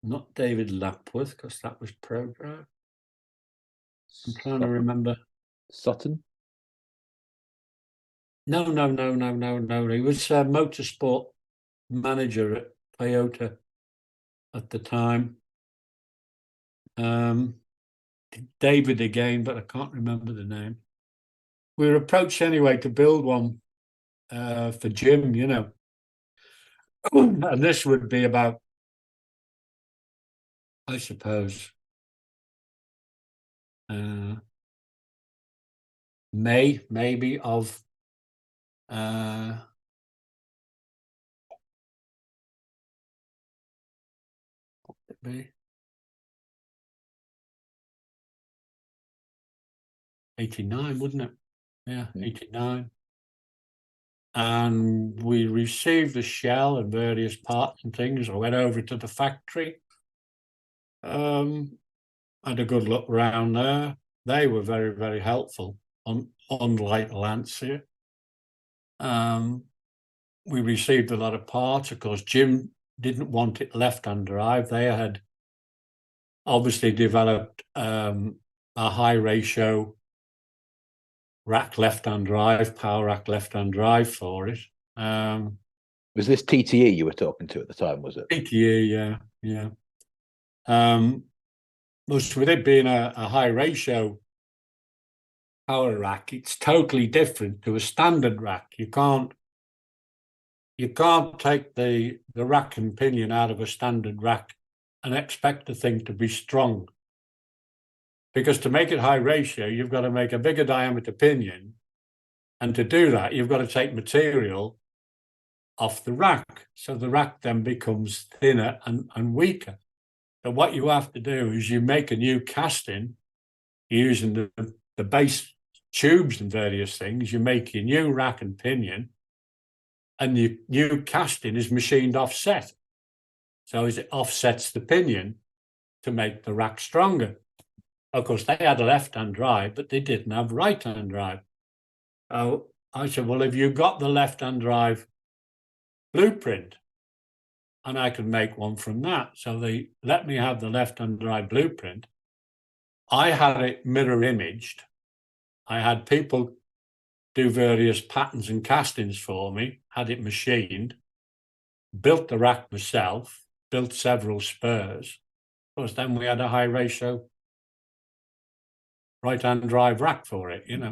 Speaker 3: not David Lapworth, because that was Program. I'm trying to remember.
Speaker 2: Sutton?
Speaker 3: No. He was a motorsport manager at Toyota at the time. David again, but I can't remember the name. We were approached anyway to build one for Jim, you know. And this would be about, I suppose, May, maybe, of what would it be? 89, wouldn't it? Yeah, 89. And we received the shell and various parts and things. I went over to the factory. Had a good look around there. They were very, very helpful, unlike Lancia. We received a lot of parts. Of course, Jim didn't want it left-hand drive. They had obviously developed a high ratio rack left-hand drive, power rack left-hand drive for it.
Speaker 2: Was this TTE you were talking to at the time, was it?
Speaker 3: TTE, yeah. With it being a high ratio power rack, it's totally different to a standard rack. You can't take the rack and pinion out of a standard rack and expect the thing to be strong. Because to make it high ratio, you've got to make a bigger diameter pinion. And to do that, you've got to take material off the rack. So the rack then becomes thinner and weaker. So what you have to do is you make a new casting using the base tubes and various things. You make your new rack and pinion, and your new casting is machined offset. So it offsets the pinion to make the rack stronger. Of course, they had a left-hand drive, but they didn't have right-hand drive. So I said, well, have you got the left-hand drive blueprint? And I could make one from that. So they let me have the left-hand drive blueprint. I had it mirror imaged. I had people do various patterns and castings for me, had it machined, built the rack myself, built several spurs. Of course, then we had a high ratio right-hand drive rack for it, you know.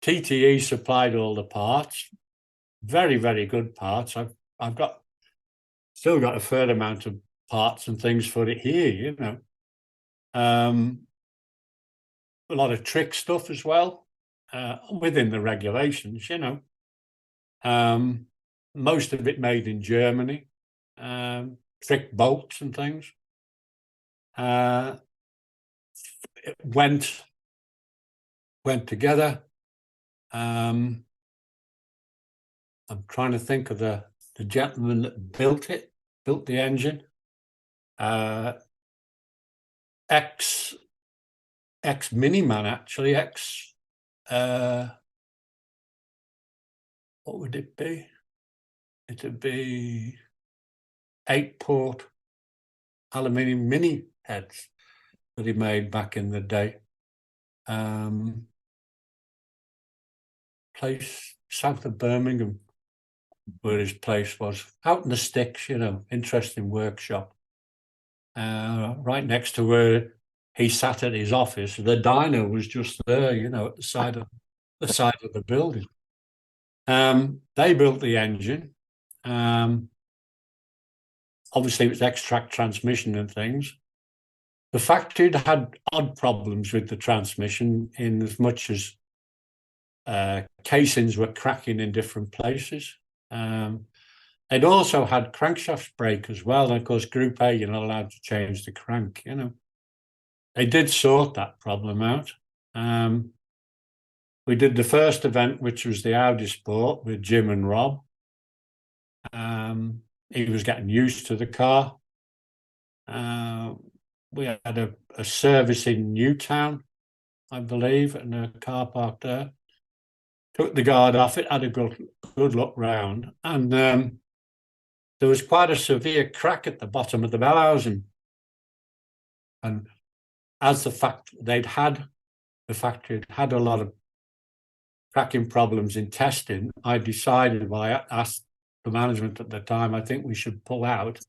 Speaker 3: TTE supplied all the parts, very, very good parts. I've still got a fair amount of parts and things for it here, you know. A lot of trick stuff as well. within the regulations, you know. Most of it made in Germany, thick bolts and things. It went together. I'm trying to think of the gentleman that built the engine. Ex Miniman, actually. What would it be? It'd be 8-port aluminium mini heads that he made back in the day. Place south of Birmingham, where his place was, out in the sticks, you know, interesting workshop. Right next to where he sat at his office, the dyno was just there, you know, at the side of the building. They built the engine. Obviously, it was extract transmission and things. The factory had odd problems with the transmission, in as much as casings were cracking in different places. They'd also had crankshaft break as well. And of course, Group A, you're not allowed to change the crank, you know. They did sort that problem out. We did the first event, which was the Audi Sport with Jim and Rob. He was getting used to the car. We had a service in Newtown, I believe, and a car park there. Took the guard off it, had a good look round, and there was quite a severe crack at the bottom of the bell housing. And as the factory had a lot of cracking problems in testing, I decided, well, I asked the management at the time, I think we should pull out,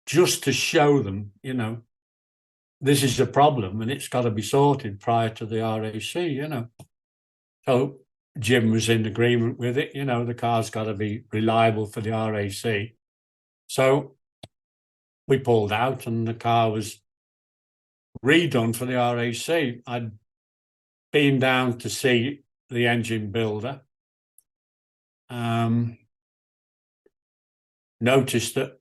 Speaker 3: just to show them, you know, this is a problem and it's got to be sorted prior to the RAC, you know. So Jim was in agreement with it, you know, the car's got to be reliable for the RAC. So we pulled out and the car was redone for the RAC. I'd been down to see the engine builder. Noticed that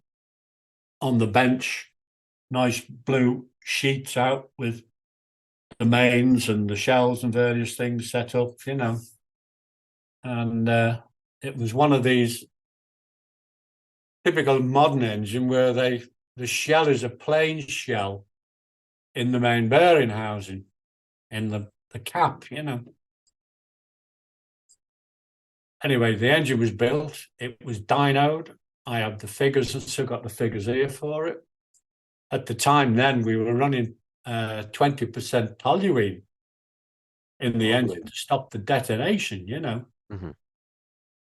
Speaker 3: on the bench, nice blue sheets out with the mains and the shells and various things set up, you know. And it was one of these typical modern engine where the shell is a plain shell in the main bearing housing, in the cap, you know. Anyway, the engine was built, it was dynoed. I have the figures, and still got the figures here for it. At the time then, we were running 20% toluene in the engine to stop the detonation, you know.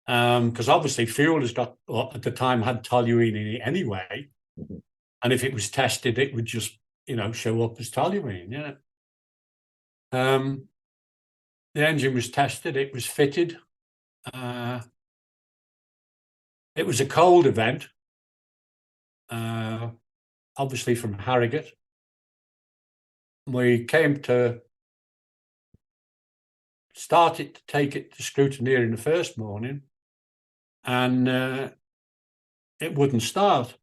Speaker 3: Because obviously fuel has got, well, at the time, had toluene in it anyway. And if it was tested, it would just, you know, show up as toluene, you know. The engine was tested, it was fitted. It was a cold event, obviously from Harrogate. We came to start it, to take it to scrutineering the first morning, and it wouldn't start.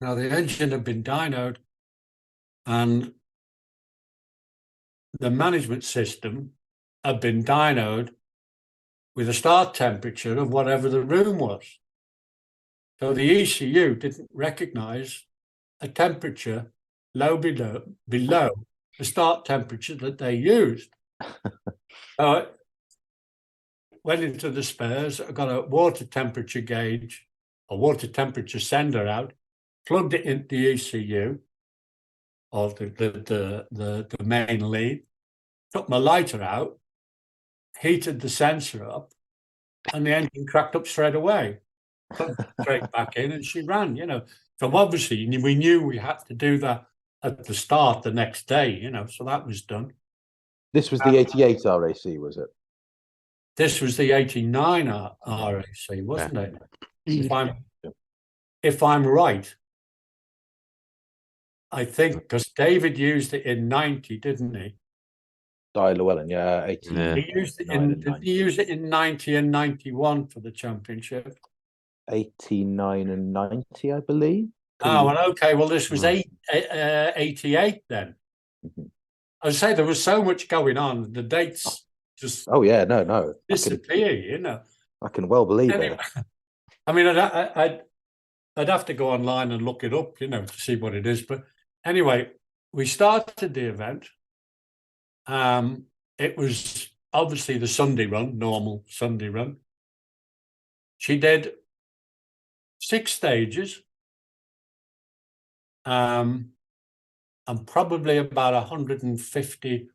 Speaker 3: Now, the engine had been dynoed, and the management system had been dynoed with a start temperature of whatever the room was. So the ECU didn't recognise a temperature below the start temperature that they used. So went into the spares, got a water temperature gauge, a water temperature sender out, plugged it into the ECU of the main lead, took my lighter out, heated the sensor up, and the engine cracked up straight away. Put straight back in, and she ran, you know. So obviously we knew we had to do that at the start the next day, you know, so that was done.
Speaker 2: This was the 88 RAC, was it?
Speaker 3: This was the 89 RAC, wasn't it? If I'm right, I think, because David used it in 90, didn't he?
Speaker 2: Di Llewellyn, yeah, 18.
Speaker 4: Yeah.
Speaker 3: He used it did he use it in 90 and 91 for the championship?
Speaker 2: 89 and 90, I believe.
Speaker 3: Oh, well, okay. Well, this was
Speaker 4: Right.
Speaker 3: 88 then.
Speaker 2: Mhm.
Speaker 3: I say there was so much going on. The dates just
Speaker 2: Oh yeah, no.
Speaker 3: disappear, you know.
Speaker 2: I can well believe
Speaker 3: Anyway,
Speaker 2: it.
Speaker 3: I mean, I'd have to go online and look it up, you know, to see what it is. But anyway, we started the event. It was obviously the Sunday run, normal Sunday run. She did 6 stages, and probably about 150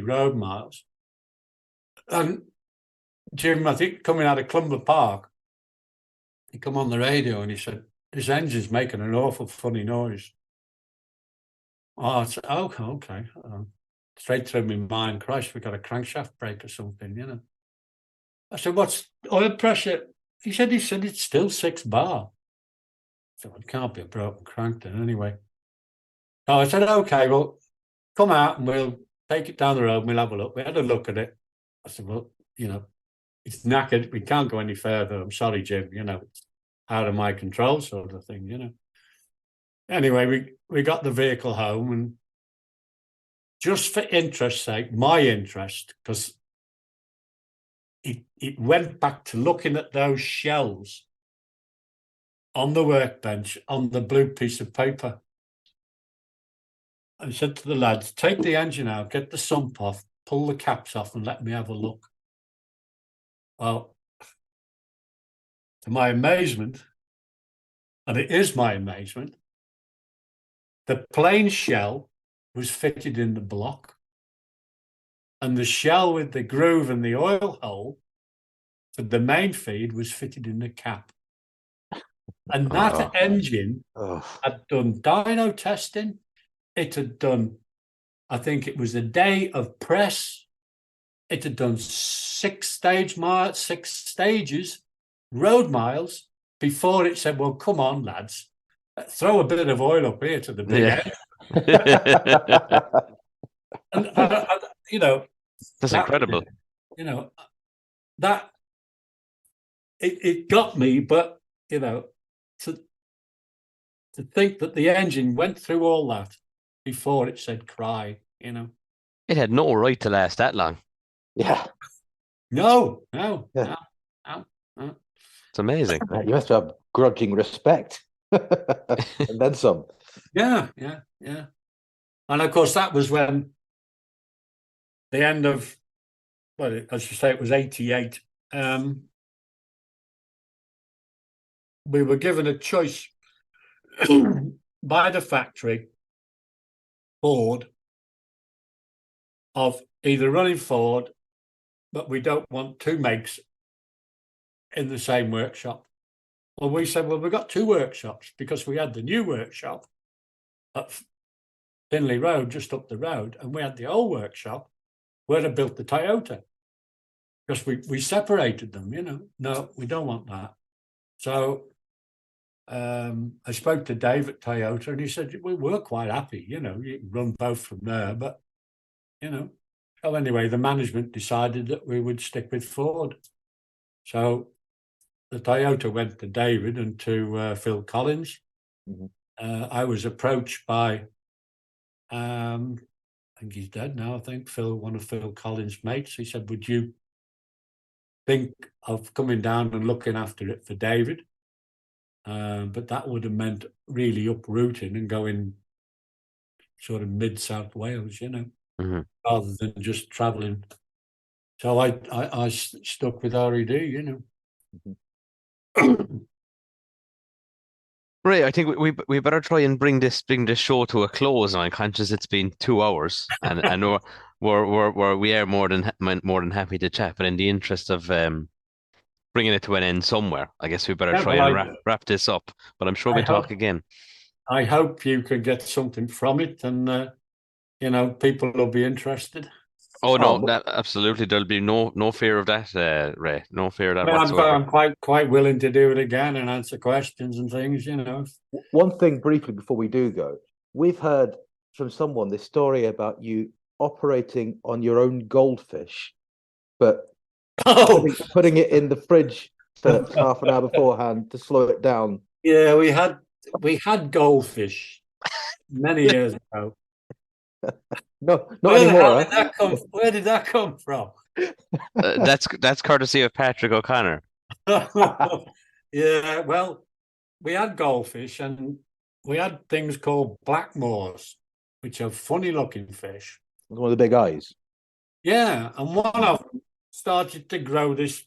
Speaker 3: road miles. And Jim, I think coming out of Clumber Park, he come on the radio and he said, "This engine's making an awful funny noise." Oh, I said, "Oh, okay." Straight through my mind, Christ, we got a crankshaft break or something, you know. I said, "What's oil pressure?" He said it's still 6 bar. So it can't be a broken crank then anyway. Oh, I said, "Okay, well, come out and we'll take it down the road and we'll have a look." We had a look at it. I said, "Well, you know, it's knackered. We can't go any further. I'm sorry, Jim, you know, it's out of my control," sort of thing, you know. Anyway, we got the vehicle home, and just for interest's sake, my interest, because it went back to looking at those shells on the workbench on the blue piece of paper. I said to the lads, "Take the engine out, get the sump off, pull the caps off and let me have a look." Well, to my amazement, and it is my amazement, the plain shell was fitted in the block, and the shell with the groove and the oil hole for the main feed was fitted in the cap. And that engine had done dyno testing. It had done, I think it was a day of press. It had done 6 stages, road miles, before it said, "Well, come on, lads, throw a bit of oil up here to the big end." And you know,
Speaker 4: That's incredible.
Speaker 3: You know, that it got me, but you know, to think that the engine went through all that before it said cry, you know.
Speaker 4: It had no right to last that long.
Speaker 2: Yeah.
Speaker 3: No.
Speaker 4: It's amazing.
Speaker 2: You have to have grudging respect. And then some.
Speaker 3: Yeah. And of course, that was when the end of, well, as you say, it was 88. We were given a choice by the factory, Ford, of either running Ford, but we don't want 2 makes in the same workshop. Well, we said, well, we've got 2 workshops, because we had the new workshop at Finley Road, just up the road, and we had the old workshop where I built the Toyota, because we separated them, you know. No, we don't want that. So I spoke to Dave at Toyota, and he said, "We were quite happy, you know, you can run both from there, but, you know." So anyway, the management decided that we would stick with Ford. So the Toyota went to David and to Phil Collins.
Speaker 2: Mm-hmm.
Speaker 3: I was approached by, I think he's dead now, I think, one of Phil Collins' mates. He said, "Would you think of coming down and looking after it for David?" But that would have meant really uprooting and going sort of mid-South Wales, you know, rather than just travelling. So I stuck with R.E.D, you know.
Speaker 4: Right, I think we better try and bring this show to a close. And I'm conscious it's been 2 hours, and I know we are more than happy to chat. But in the interest of bringing it to an end somewhere, I guess we better try and wrap this up. But I'm sure we'll talk again.
Speaker 3: I hope you can get something from it, and you know, people will be interested.
Speaker 4: Oh no, absolutely. There'll be no fear of that, Ray. No fear of that whatsoever.
Speaker 3: I'm quite willing to do it again and answer questions and things, you know.
Speaker 2: One thing briefly before we do go, we've heard from someone this story about you operating on your own goldfish, but
Speaker 3: Oh,
Speaker 2: putting it in the fridge for half an hour beforehand to slow it down?
Speaker 3: yeah, we had goldfish many years ago.
Speaker 2: No, not
Speaker 3: Where the hell
Speaker 2: anymore.
Speaker 3: did that come? Where did that come from?
Speaker 4: That's courtesy of Patrick O'Connor.
Speaker 3: Yeah, well, we had goldfish and we had things called blackmores, which are funny looking fish.
Speaker 2: One of the big eyes.
Speaker 3: Yeah, and one of them started to grow this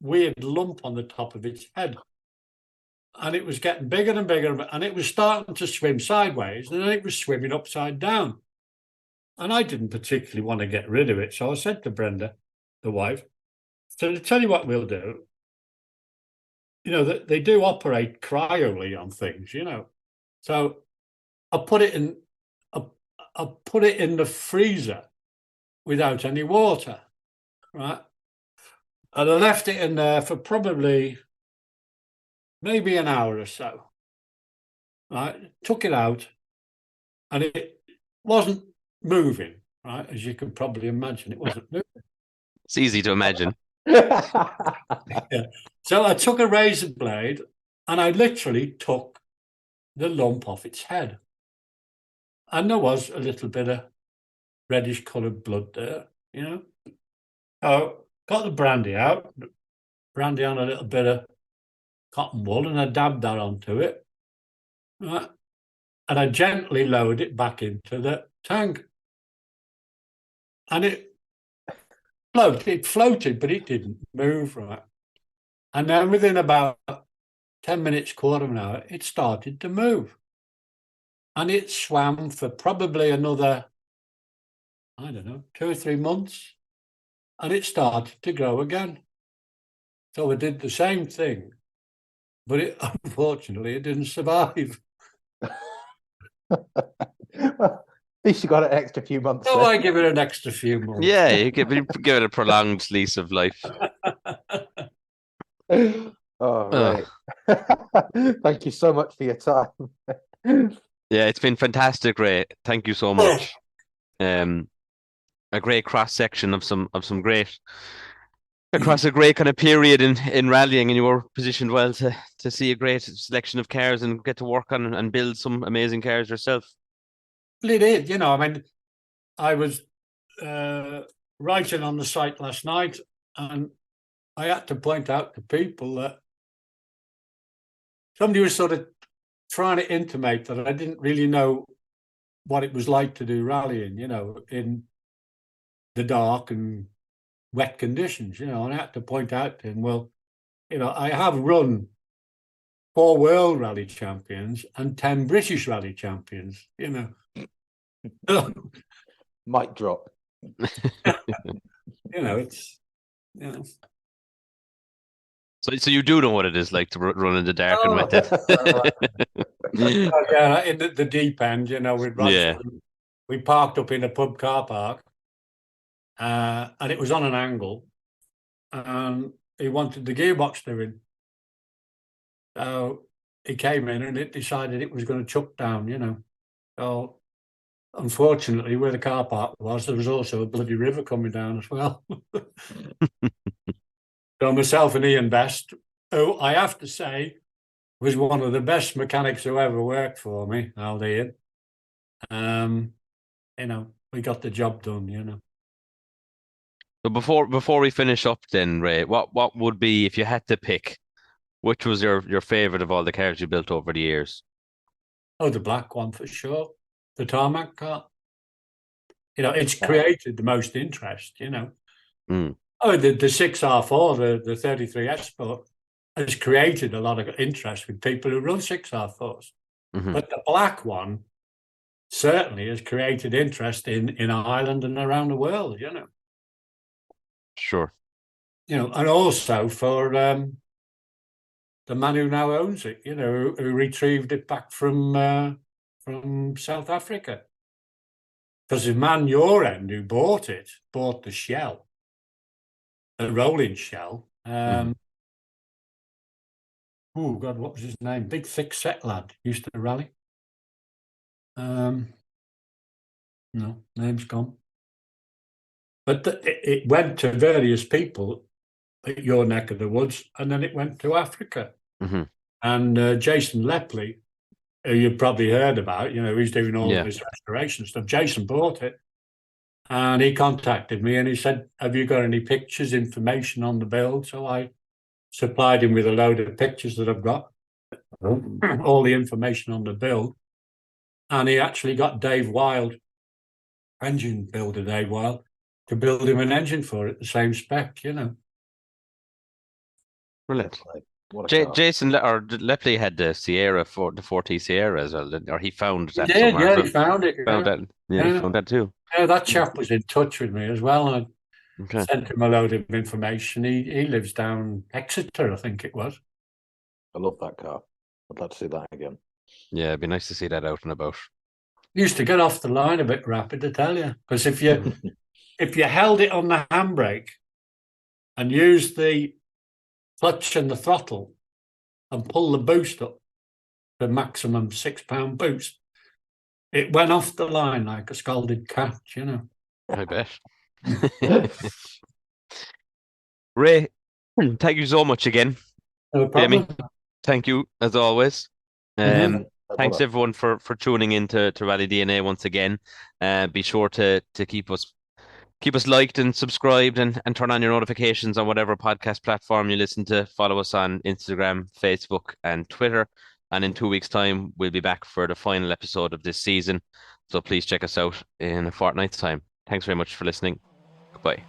Speaker 3: weird lump on the top of its head. And it was getting bigger and bigger, and it was starting to swim sideways, and then it was swimming upside down. And I didn't particularly want to get rid of it. So I said to Brenda, the wife, so to tell you what we'll do, you know, they do operate cryolly on things, you know. So I put it in the freezer without any water, right? And I left it in there for probably maybe an hour or so. Right? Took it out, and it wasn't moving, right? As you can probably imagine, it wasn't moving.
Speaker 4: It's easy to imagine.
Speaker 3: Yeah. So I took a razor blade and I literally took the lump off its head. And there was a little bit of reddish coloured blood there, you know. So got the brandy out, brandy on a little bit of cotton wool, and I dabbed that onto it. Right? And I gently lowered it back into the tank. And it floated, but it didn't move, right? And then within about 10 minutes, quarter of an hour, it started to move. And it swam for probably another, I don't know, 2 or 3 months. And it started to grow again. So I did the same thing, but unfortunately, it didn't survive.
Speaker 2: At least you got an extra few months.
Speaker 3: So I give it an extra few months.
Speaker 4: Yeah, you give it a prolonged lease of life.
Speaker 2: Oh, right. Thank you so much for your time.
Speaker 4: Yeah, it's been fantastic, Ray. Thank you so much. A great cross section of some great across a great kind of period in rallying, and you were positioned well to see a great selection of cars and get to work on and build some amazing cars yourself.
Speaker 3: Well, it is, you know, I mean, I was writing on the site last night, and I had to point out to people that somebody was sort of trying to intimate that I didn't really know what it was like to do rallying, you know, in the dark and wet conditions, you know, and I had to point out to him, well, you know, I have run 4 World Rally Champions and 10 British Rally Champions, you know.
Speaker 2: Mic drop.
Speaker 3: You know, it's, you know.
Speaker 4: So you do know what it is like to run in the dark and wet.
Speaker 3: Yeah, in the deep end, you know, with Roger,
Speaker 4: Yeah.
Speaker 3: we parked up in a pub car park, and it was on an angle, and he wanted the gearbox doing. So he came in and it decided it was going to chuck down, you know. So unfortunately, where the car park was, there was also a bloody river coming down as well. So myself and Ian Best, who I have to say was one of the best mechanics who ever worked for me, old Ian. You know, we got the job done, you know.
Speaker 4: So before we finish up then, Ray, what would be, if you had to pick, which was your favorite of all the cars you built over the years?
Speaker 3: Oh, the black one for sure. The tarmac car. You know, it's created the most interest, you know.
Speaker 4: Mm.
Speaker 3: Oh, the 6R4, the 33 Escort has created a lot of interest with people who run 6R4s.
Speaker 4: Mm-hmm.
Speaker 3: But the black one certainly has created interest in Ireland and around the world, you know.
Speaker 4: Sure.
Speaker 3: You know, and also for the man who now owns it, you know, who retrieved it back from South Africa. Because the man your end who bought the shell, a rolling shell. Oh God, what was his name? Big thick set lad, used to rally. No, name's gone. But it went to various people at your neck of the woods, and then it went to Africa.
Speaker 4: Mm-hmm.
Speaker 3: And Jason Lepley, who you've probably heard about, he's doing all this restoration stuff. Jason bought it, and he contacted me and he said, "Have you got any pictures, information on the build?" So I supplied him with a load of pictures that I've got, all the information on the build. And he actually got Dave Wild, engine builder Dave Wild, to build him an engine for it, the same spec,
Speaker 4: Brilliant.
Speaker 2: What a car.
Speaker 4: Jason Lepley had the Sierra for the 4T Sierra as well, or he found that
Speaker 3: He did,
Speaker 4: somewhere.
Speaker 3: he found it.
Speaker 4: Found that. Yeah, he found that too.
Speaker 3: Yeah, that chap was in touch with me as well. I
Speaker 4: Okay.
Speaker 3: sent him a load of information. He lives down Exeter, I think it was.
Speaker 2: I love that car. I'd like to see that again.
Speaker 4: Yeah, it'd be nice to see that out and about.
Speaker 3: Used to get off the line a bit rapid, I tell you, because if you held it on the handbrake and used the clutch and the throttle and pull the boost up to maximum 6 pound boost, it went off the line like a scalded cat,
Speaker 4: I bet. Ray, thank you so much again.
Speaker 3: No problem.
Speaker 4: Jamie, thank you as always. Thanks everyone for tuning in to Rally DNA once again. Be sure to keep us liked and subscribed and turn on your notifications on whatever podcast platform you listen to. Follow us on Instagram, Facebook, and Twitter. And in 2 weeks' time, we'll be back for the final episode of this season. So please check us out in a fortnight's time. Thanks very much for listening. Goodbye.